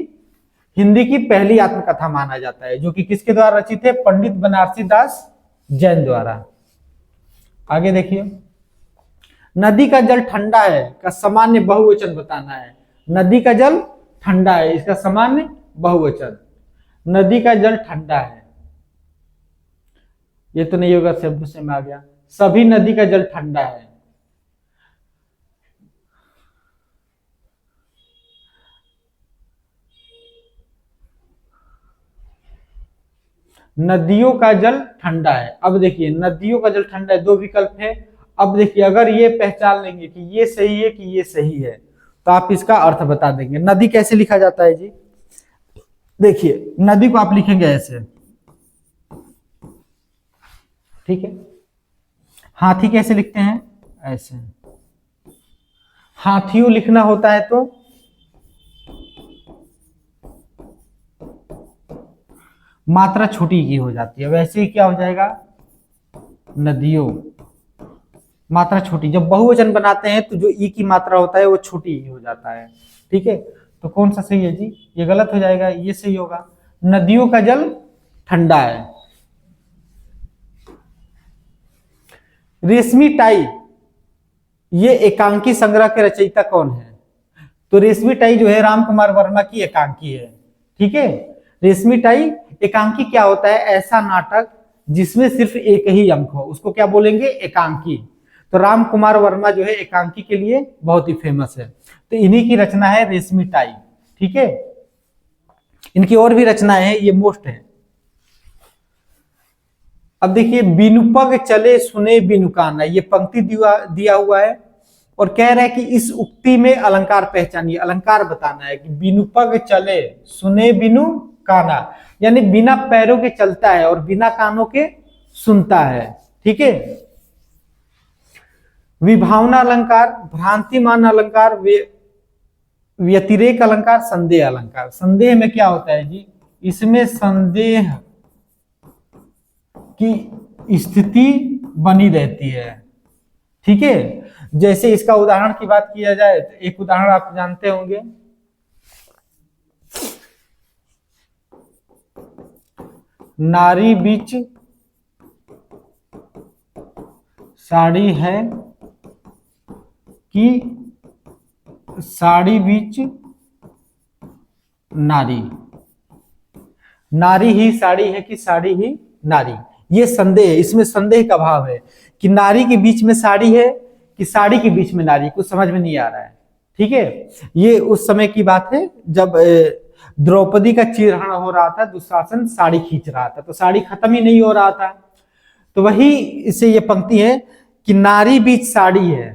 हिंदी की पहली आत्मकथा माना जाता है, जो कि किसके द्वारा रचित है? पंडित बनारसी दास जैन द्वारा। आगे देखिए, नदी का जल ठंडा है का सामान्य बहुवचन बताना है। नदी का जल ठंडा है, इसका सामान्य बहुवचन। नदी का जल ठंडा है, ये तो नहीं होगा, शब्द से में आ गया। सभी नदी का जल ठंडा है। नदियों का जल ठंडा है। अब देखिए, नदियों का जल ठंडा है, दो विकल्प है। अब देखिए, अगर ये पहचान लेंगे कि ये सही है कि ये सही है, तो आप इसका अर्थ बता देंगे। नदी कैसे लिखा जाता है जी? देखिए, नदी को आप लिखेंगे ऐसे। ठीक है, हाथी कैसे लिखते हैं? ऐसे। हाथियों लिखना होता है तो मात्रा छोटी की हो जाती है, वैसे ही क्या हो जाएगा? नदियों, मात्रा छोटी। जब बहुवचन बनाते हैं तो जो ई की मात्रा होता है वो छोटी ही हो जाता है। ठीक है, तो कौन सा सही है जी? ये गलत हो जाएगा, ये सही होगा। नदियों का जल ठंडा है। रेशमी टाई, ये एकांकी संग्रह के रचयिता कौन है? तो रेशमी टाई जो है राम कुमार वर्मा की एकांकी है। ठीक है, रेशमी टाई एकांकी क्या होता है? ऐसा नाटक जिसमें सिर्फ एक ही अंक हो, उसको क्या बोलेंगे? एकांकी। तो राम कुमार वर्मा जो है एकांकी के लिए बहुत ही फेमस है, तो इन्हीं की रचना है रेशमी टाई। ठीक है, इनकी और भी रचनाएं हैं, ये मोस्ट है। अब देखिए, बिनु पग चले सुने बिनु काना, ये पंक्ति दिया हुआ है और कह रहा है कि इस उक्ति में अलंकार पहचानिए। अलंकार बताना है कि बिनु पग चले सुने बिनु काना, यानी बिना पैरों के चलता है और बिना कानों के सुनता है। ठीक है, विभावना अलंकार, भ्रांतिमान अलंकार, व्यतिरेक अलंकार, संदेह अलंकार। संदेह में क्या होता है जी? इसमें संदेह की स्थिति बनी रहती है। ठीक है, जैसे इसका उदाहरण की बात किया जाए तो एक उदाहरण आप जानते होंगे, नारी बीच साड़ी है कि साड़ी बीच नारी, नारी ही साड़ी है कि साड़ी ही नारी। ये संदेह, इसमें संदेह का भाव है कि नारी के बीच में साड़ी है कि साड़ी के बीच में नारी, कुछ समझ में नहीं आ रहा है। ठीक है, ये उस समय की बात है जब द्रौपदी का चीरहरण हो रहा था, दुशासन साड़ी खींच रहा था, तो साड़ी खत्म ही नहीं हो रहा था। तो वही इससे ये पंक्ति है कि नारी बीच साड़ी है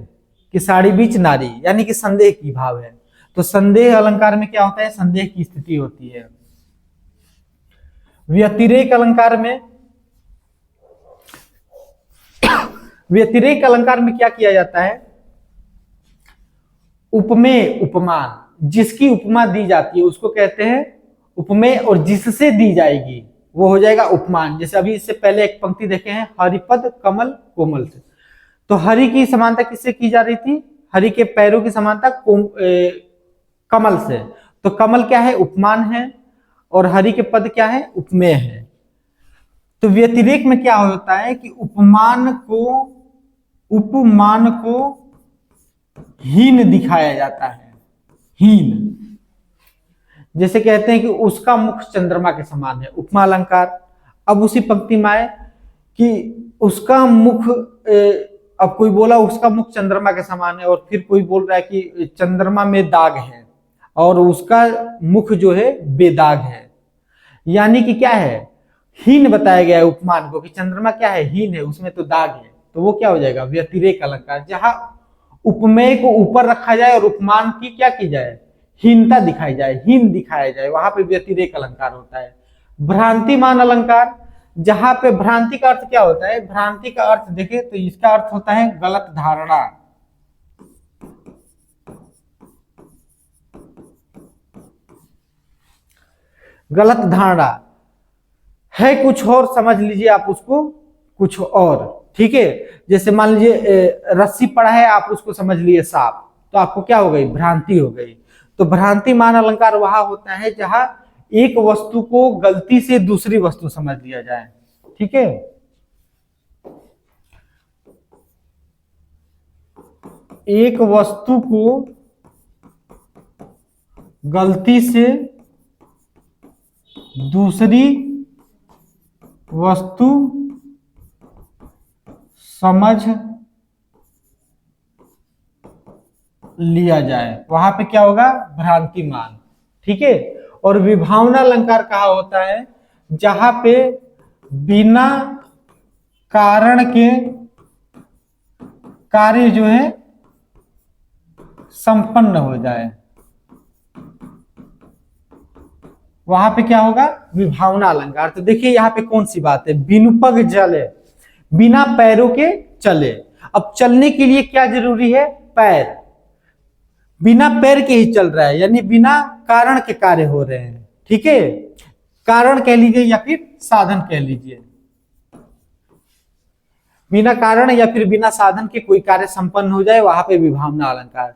कि साड़ी बीच नारी, यानी कि संदेह की भाव है। तो संदेह अलंकार में क्या होता है, संदेह की स्थिति होती है। व्यतिरेक अलंकार में, व्यतिरेक अलंकार में क्या किया जाता है, उपमेय उपमान, जिसकी उपमा दी जाती है उसको कहते हैं उपमेय, और जिससे दी जाएगी वो हो जाएगा उपमान। जैसे अभी इससे पहले एक पंक्ति देखे हैं, हरिपद कमल कोमल से, तो हरि की समानता किससे की जा रही थी, हरि के पैरों की समानता कमल से। तो कमल क्या है, उपमान है, और हरि के पद क्या है, उपमेय है। तो व्यतिरेक में क्या होता है कि उपमान को हीन दिखाया जाता है, हीन। जैसे कहते हैं कि उसका मुख चंद्रमा के समान है, उपमा अलंकार। अब उसी पंक्ति में आए कि उसका मुख, अब कोई बोला उसका मुख चंद्रमा के समान है, और फिर कोई बोल रहा है कि चंद्रमा में दाग है और उसका मुख जो है बेदाग है, यानी कि क्या है, हीन बताया गया है उपमान को, कि चंद्रमा क्या है, हीन है, उसमें तो दाग है। तो वो क्या हो जाएगा, व्यतिरेक अलंकार। जहां उपमेय को ऊपर रखा जाए और उपमान की क्या की जाए, हीनता दिखाई जाए, हीन दिखाया जाए, वहां पे व्यतिरेक अलंकार होता है। भ्रांतिमान अलंकार, जहां पे भ्रांति का अर्थ क्या होता है, भ्रांति का अर्थ देखें तो इसका अर्थ होता है गलत धारणा। गलत धारणा है कुछ और, समझ लीजिए आप उसको कुछ और, ठीक है। जैसे मान लीजिए रस्सी पड़ा है, आप उसको समझ लिए सांप, तो आपको क्या हो गई, भ्रांति हो गई। तो भ्रांतिमान अलंकार वहां होता है जहां एक वस्तु को गलती से दूसरी वस्तु समझ लिया जाए, ठीक है। एक वस्तु को गलती से दूसरी वस्तु समझ लिया जाए, वहां पे क्या होगा, भ्रांतिमान, ठीक है। और विभावना अलंकार कहा होता है जहां पे बिना कारण के कार्य जो है संपन्न हो जाए, वहां पे क्या होगा, विभावना अलंकार। तो देखिए यहाँ पे कौन सी बात है, बिनुपग जले, बिना पैरों के चले। अब चलने के लिए क्या जरूरी है, पैर, बिना पैर के ही चल रहा है, यानी बिना कारण के कार्य हो रहे हैं, ठीक है। कारण कह लीजिए या फिर साधन कह लीजिए, बिना कारण या फिर बिना साधन के कोई कार्य संपन्न हो जाए, वहां पे विभावना अलंकार।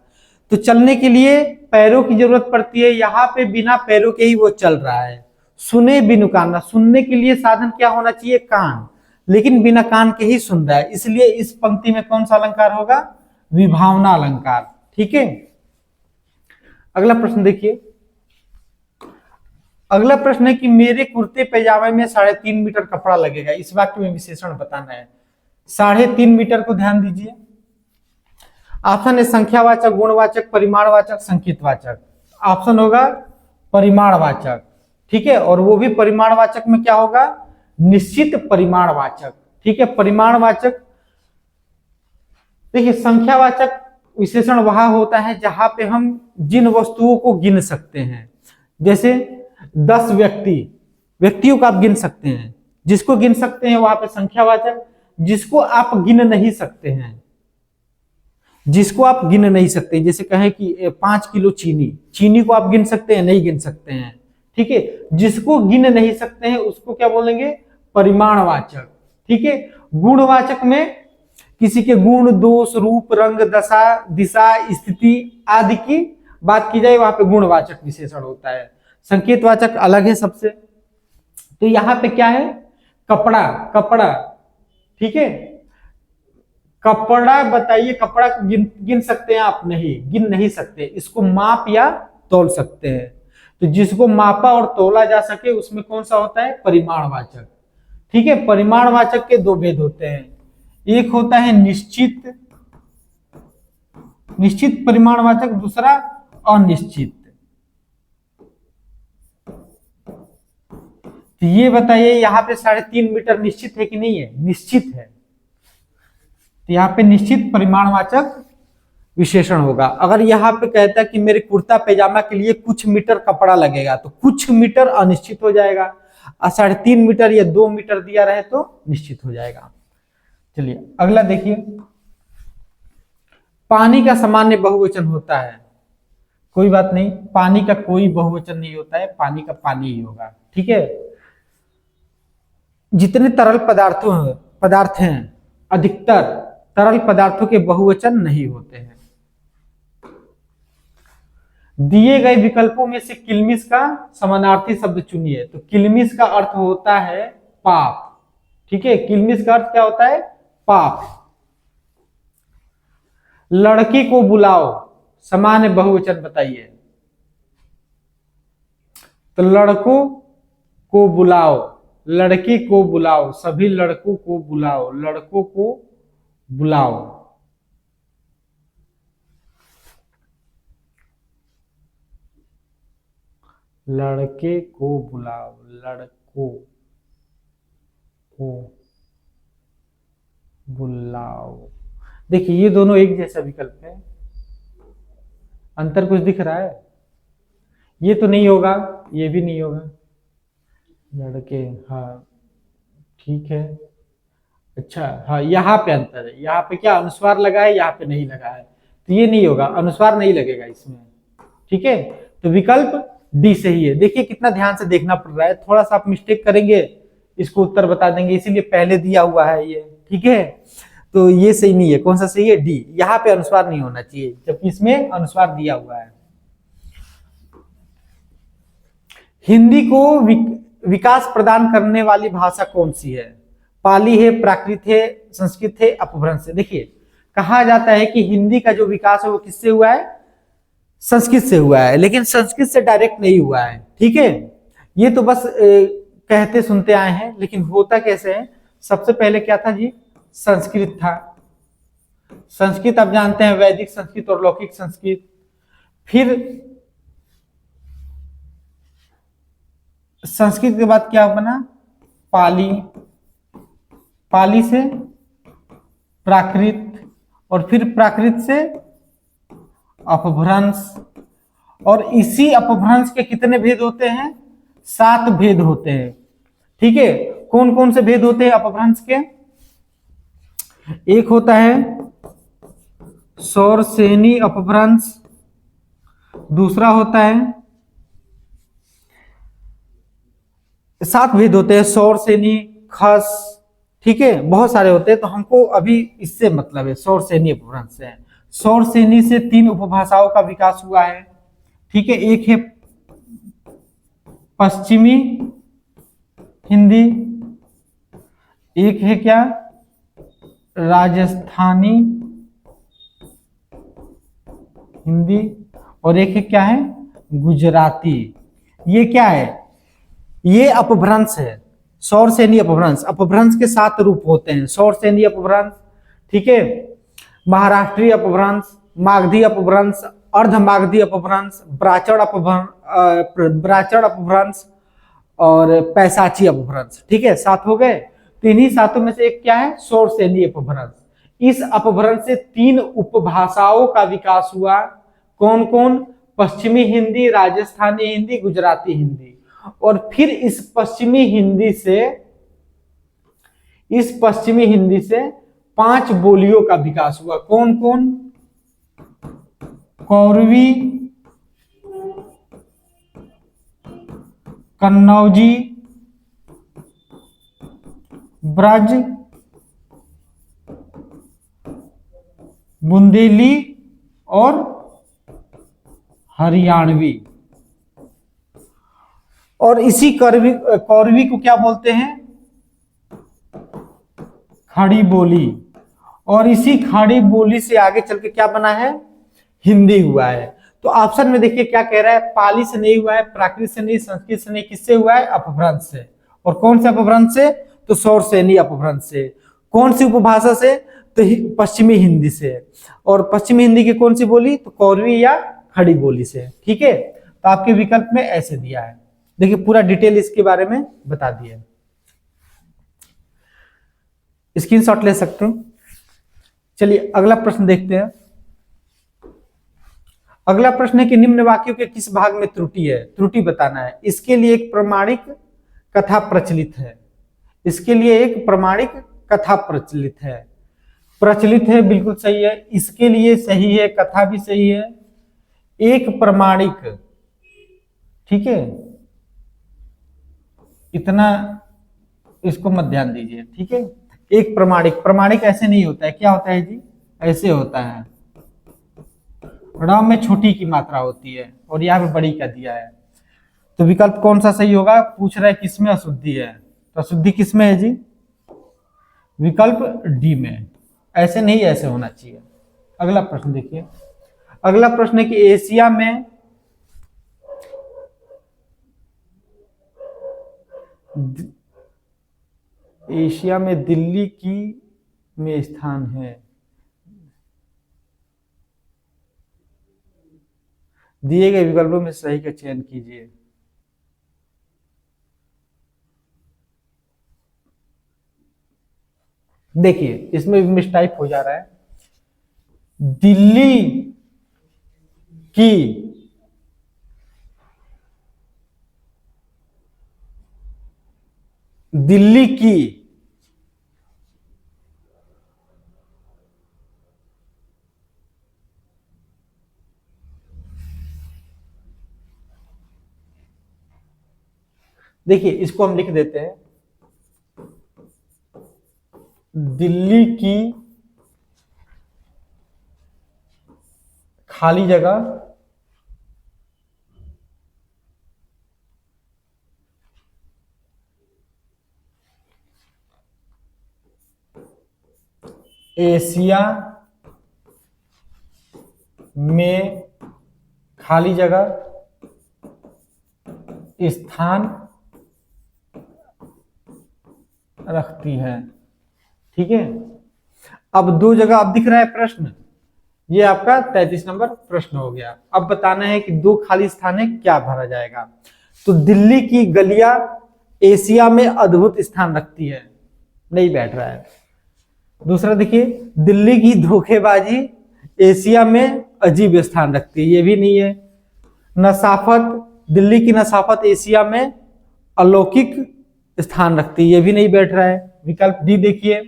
तो चलने के लिए पैरों की जरूरत पड़ती है, यहाँ पे बिना पैरों के ही वो चल रहा है। सुने बिनु कान, सुनने के लिए साधन क्या होना चाहिए, कान, लेकिन बिना कान के ही सुन रहा है, इसलिए इस पंक्ति में कौन सा अलंकार होगा, विभावना अलंकार, ठीक है। अगला प्रश्न देखिए, अगला प्रश्न है कि मेरे कुर्ते पैजामे में 3.5 मीटर कपड़ा लगेगा, इस वाक्य में विशेषण बताना है। 3.5 मीटर को ध्यान दीजिए। ऑप्शन है संख्यावाचक, गुणवाचक, परिमाणवाचक, संकेतवाचक। ऑप्शन होगा परिमाणवाचक, ठीक है। और वो भी परिमाणवाचक में क्या होगा, निश्चित परिमाणवाचक, ठीक है। परिमाणवाचक, देखिए संख्यावाचक विशेषण वहां होता है जहां पे हम जिन वस्तुओं को गिन सकते हैं, जैसे 10 व्यक्तियों को आप गिन सकते हैं, जिसको गिन सकते हैं वहां पे संख्यावाचक। जिसको आप गिन नहीं सकते हैं, जिसको आप गिन नहीं सकते, जैसे कहें कि 5 किलो चीनी को आप गिन सकते हैं, नहीं गिन सकते हैं, ठीक है। जिसको गिन नहीं सकते हैं उसको क्या बोलेंगे, परिमाणवाचक, ठीक है। गुणवाचक में किसी के गुण, दोष, रूप, रंग, दशा, दिशा, स्थिति आदि की बात की जाए, वहां पे गुणवाचक विशेषण होता है। संकेतवाचक अलग है सबसे। तो यहां पे क्या है, कपड़ा, ठीक है। कपड़ा बताइए, कपड़ा को गिन सकते हैं आप, नहीं गिन नहीं सकते, इसको माप या तौल सकते हैं। तो जिसको मापा और तौला जा सके उसमें कौन सा होता है, परिमाणवाचक, ठीक है। परिमाणवाचक के 2 भेद होते हैं, एक होता है निश्चित परिमाणवाचक, दूसरा अनिश्चित। तो ये बताइए यहाँ पे 3.5 मीटर निश्चित है कि नहीं है, निश्चित है। तो यहाँ पे निश्चित परिमाणवाचक विशेषण होगा। अगर यहाँ पे कहता है कि मेरे कुर्ता पैजामा के लिए कुछ मीटर कपड़ा लगेगा, तो कुछ मीटर अनिश्चित हो जाएगा, और 3.5 मीटर या 2 मीटर दिया रहे तो निश्चित हो जाएगा। चलिए अगला देखिए, पानी का सामान्य बहुवचन होता है। कोई बात नहीं, पानी का कोई बहुवचन नहीं होता है, पानी का पानी ही होगा, ठीक है। जितने तरल पदार्थ हैं, अधिकतर तरल पदार्थों के बहुवचन नहीं होते हैं। दिए गए विकल्पों में से किल्मिस का समानार्थी शब्द चुनिए। तो किल्मिस का अर्थ होता है पाप, ठीक है। किल्मिस का अर्थ क्या होता है? पाप। लड़की को बुलाओ, सामान्य बहुवचन बताइए। तो लड़कों को बुलाओ, लड़की को बुलाओ, सभी लड़कों को बुलाओ, लड़कों को बुलाओ। लड़के को बुलाओ, लड़कों को बुलाओ। देखिए ये दोनों एक जैसा विकल्प है, अंतर कुछ दिख रहा है? ये तो नहीं होगा, ये भी नहीं होगा। लड़के, हाँ ठीक है। अच्छा हाँ, यहाँ पे अंतर है, यहाँ पे क्या अनुस्वार लगा है, यहाँ पे नहीं लगा है, तो ये नहीं होगा, अनुस्वार नहीं लगेगा इसमें, ठीक है। तो विकल्प डी सही है। देखिए कितना ध्यान से देखना पड़ रहा है, थोड़ा सा आप मिस्टेक करेंगे इसको उत्तर बता देंगे, इसीलिए पहले दिया हुआ है ये, ठीक है। तो ये सही नहीं है। कौन सा सही है? डी। यहाँ पे अनुस्वार नहीं होना चाहिए, जबकि इसमें अनुस्वार दिया हुआ है। हिंदी को विकास प्रदान करने वाली भाषा कौन सी है? पाली है, प्राकृत है, संस्कृत है, अपभ्रंश है। देखिए कहा जाता है कि हिंदी का जो विकास है वो किससे हुआ है? संस्कृत से हुआ है, लेकिन संस्कृत से डायरेक्ट नहीं हुआ है, ठीक है। ये तो बस कहते सुनते आए हैं, लेकिन होता कैसे है? सबसे पहले क्या था जी? संस्कृत था। संस्कृत आप जानते हैं, वैदिक संस्कृत और लौकिक संस्कृत। फिर संस्कृत के बाद क्या बना? पाली। पाली से प्राकृत, और फिर प्राकृत से अपभ्रंश। और इसी अपभ्रंश के कितने भेद होते हैं? 7 भेद होते हैं, ठीक है। कौन कौन से भेद होते हैं अपभ्रंश के? एक होता है सौरसेनी अपभ्रंश, दूसरा होता है, 7 भेद होते हैं, सौरसेनी, खस, ठीक है, बहुत सारे होते हैं। तो हमको अभी इससे मतलब है, सौरसेनी अपभ्रंश से। सौरसेनी से 3 उपभाषाओं का विकास हुआ है, ठीक है। एक है पश्चिमी हिंदी, एक है क्या? राजस्थानी हिंदी, और एक है क्या है? गुजराती। ये क्या है? ये अपभ्रंश है, सौरसेनी अपभ्रंश। अपभ्रंश के 7 रूप होते हैं, सौरसेनी अपभ्रंश, ठीक है, महाराष्ट्रीय अपभ्रंश, मागधी अपभ्रंश, अर्धमागधी अपभ्रंश, ब्राचड़ अपभ्रंश और पैसाची अपभ्रंश, ठीक है। 7 हो गए। तो इन्हीं 7 में से एक क्या है? सौरसेनी अपभ्रंश। इस अपभ्रंश से 3 उपभाषाओं का विकास हुआ। कौन कौन? पश्चिमी हिंदी, राजस्थानी हिंदी, गुजराती हिंदी। और फिर इस पश्चिमी हिंदी से 5 बोलियों का विकास हुआ। कौन कौन? कौरवी, कन्नौजी, ब्रज, बुंदेली और हरियाणवी। और इसी कौरवी को क्या बोलते हैं? खड़ी बोली। और इसी खड़ी बोली से आगे चल के क्या बना है? हिंदी हुआ है। तो ऑप्शन में देखिए क्या कह रहा है? पाली से नहीं हुआ है, प्राकृत से नहीं, संस्कृत से नहीं, किससे हुआ है? अपभ्रंश से। और कौन से अपभ्रंश से? तो सौरसेनी अपभ्रंश से। कौन सी उपभाषा से? तो पश्चिमी हिंदी से। और पश्चिमी हिंदी की कौन सी बोली? तो कौरवी या खड़ी बोली से, ठीक है। तो आपके विकल्प में ऐसे दिया है। देखिए पूरा डिटेल इसके बारे में बता दिया, स्क्रीनशॉट ले सकते हैं। चलिए अगला प्रश्न देखते हैं। अगला प्रश्न है कि निम्न वाक्यों के किस भाग में त्रुटि है, त्रुटि बताना है। इसके लिए एक प्रमाणिक कथा प्रचलित है, इसके लिए एक प्रमाणिक कथा प्रचलित है। प्रचलित है बिल्कुल सही है, इसके लिए सही है, कथा भी सही है। एक प्रमाणिक, ठीक है, इतना इसको मत ध्यान दीजिए, ठीक है। एक प्रमाणिक, प्रमाणिक ऐसे नहीं होता है, क्या होता है जी, ऐसे होता है, ण में छोटी की मात्रा होती है और यहाँ पे बड़ी का दिया है। तो विकल्प कौन सा सही होगा, पूछ रहा है किसमें अशुद्धि है, तो अशुद्धि किसमें है जी, विकल्प डी में। ऐसे नहीं, ऐसे होना चाहिए। अगला प्रश्न देखिए, अगला प्रश्न है कि एशिया में दिल्ली की में स्थान है। दिए गए विकल्पों में सही का चयन कीजिए। देखिए इसमें भी मिसटाइप हो जा रहा है। दिल्ली की देखिए इसको हम लिख देते हैं, दिल्ली की खाली जगह एशिया में खाली जगह स्थान रखती है, ठीक है। अब दो जगह अब दिख रहा है प्रश्न, ये आपका 33 नंबर प्रश्न हो गया। अब बताना है कि दो खाली स्थान है, क्या भरा जाएगा। तो दिल्ली की गलियां एशिया में अद्भुत स्थान रखती है, नहीं बैठ रहा है। दूसरा देखिए, दिल्ली की धोखेबाजी एशिया में अजीब स्थान रखती है, ये भी नहीं है। नसाफत, दिल्ली की नसाफत एशिया में अलौकिक स्थान रखती है, ये भी नहीं बैठ रहा है। विकल्प डी देखिए,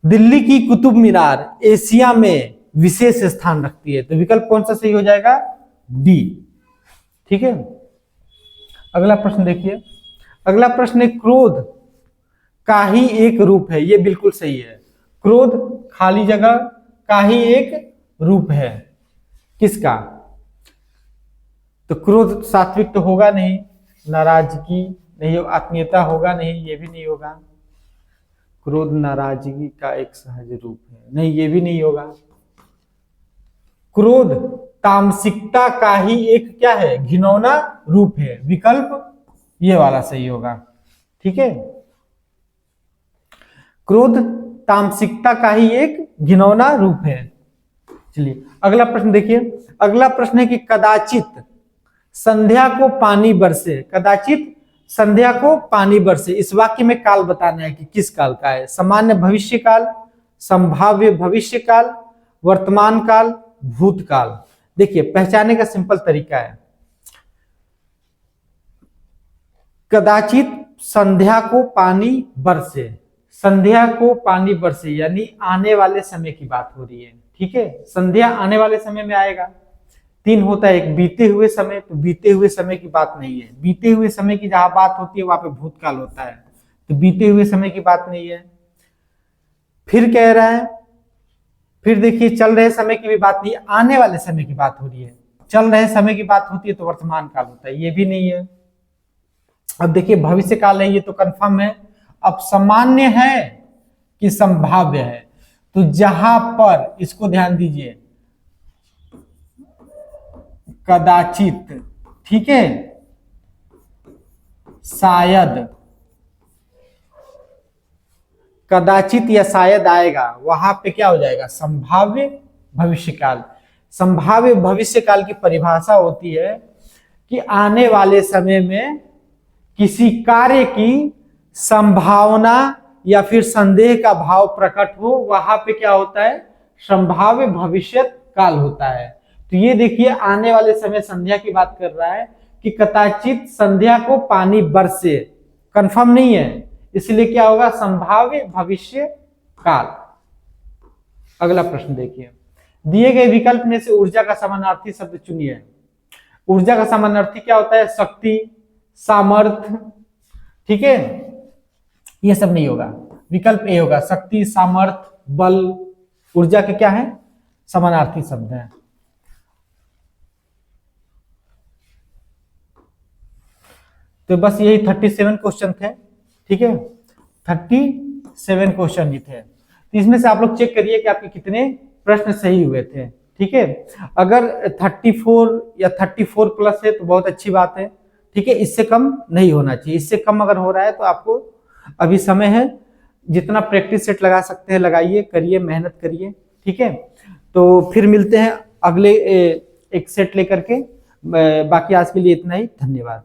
दिल्ली की कुतुब मीनार एशिया में विशेष स्थान रखती है, तो विकल्प कौन सा सही हो जाएगा, डी, ठीक है। अगला प्रश्न देखिए, अगला प्रश्न है क्रोध का ही एक रूप है, ये बिल्कुल सही है। क्रोध खाली जगह का ही एक रूप है, किसका, तो क्रोध सात्विक तो होगा नहीं, नाराजगी नहीं, आत्मीयता होगा नहीं, ये भी नहीं होगा। क्रोध नाराजगी का एक सहज रूप है, नहीं ये भी नहीं होगा। क्रोध तामसिकता का ही एक क्या है, घिनौना रूप है, विकल्प ये वाला सही होगा, ठीक है। क्रोध तामसिकता का ही एक घिनौना रूप है। चलिए अगला प्रश्न देखिए, अगला प्रश्न है कि कदाचित संध्या को पानी बरसे, कदाचित संध्या को पानी बरसे, इस वाक्य में काल बताना है कि किस काल का है। सामान्य भविष्य काल, संभाव्य भविष्य काल, वर्तमान काल, भूतकाल। देखिए पहचानने का सिंपल तरीका है, कदाचित संध्या को पानी बरसे, संध्या को पानी बरसे यानी आने वाले समय की बात हो रही है, ठीक है। संध्या आने वाले समय में आएगा, तीन होता है, एक बीते हुए समय, तो बीते हुए समय की बात नहीं है। बीते हुए समय की जहां बात होती है वहां पे भूतकाल होता है, तो बीते हुए समय की बात नहीं है। फिर कह रहा है, फिर देखिए चल रहे समय की भी बात नहीं, आने वाले समय की बात हो रही है। चल रहे समय की बात होती है तो वर्तमान काल होता है, ये भी नहीं है। अब देखिए भविष्य काल है, ये तो कंफर्म है। अब सामान्य है कि संभाव्य है, तो जहां पर, इसको ध्यान दीजिए, कदाचित, ठीक है, शायद, कदाचित या शायद आएगा, वहां पे क्या हो जाएगा, संभाव्य भविष्यकाल। संभाव्य भविष्यकाल की परिभाषा होती है कि आने वाले समय में किसी कार्य की संभावना या फिर संदेह का भाव प्रकट हो, वहां पे क्या होता है, संभाव्य भविष्य काल होता है। तो ये देखिए आने वाले समय संध्या की बात कर रहा है कि कदाचित संध्या को पानी बरसे, कंफर्म नहीं है, इसलिए क्या होगा, संभाव्य भविष्य काल। अगला प्रश्न देखिए, दिए गए विकल्प में से ऊर्जा का समानार्थी शब्द चुनिए। ऊर्जा का समानार्थी क्या होता है, शक्ति, सामर्थ्य, ठीक है, ये सब नहीं होगा, विकल्प ए होगा, शक्ति, सामर्थ्य, बल, ऊर्जा के क्या है, समानार्थी शब्द है। तो बस यही 37 क्वेश्चन थे, ठीक है, 37 क्वेश्चन ही थे। तो इसमें से आप लोग चेक करिए कि आपके कितने प्रश्न सही हुए थे, ठीक है। अगर 34 या 34 प्लस है तो बहुत अच्छी बात है, ठीक है, इससे कम नहीं होना चाहिए। इससे कम अगर हो रहा है तो आपको अभी समय है, जितना प्रैक्टिस सेट लगा सकते हैं लगाइए, करिए, मेहनत करिए, ठीक है। तो फिर मिलते हैं अगले एक सेट लेकर के। बाकी आज के लिए इतना ही, धन्यवाद।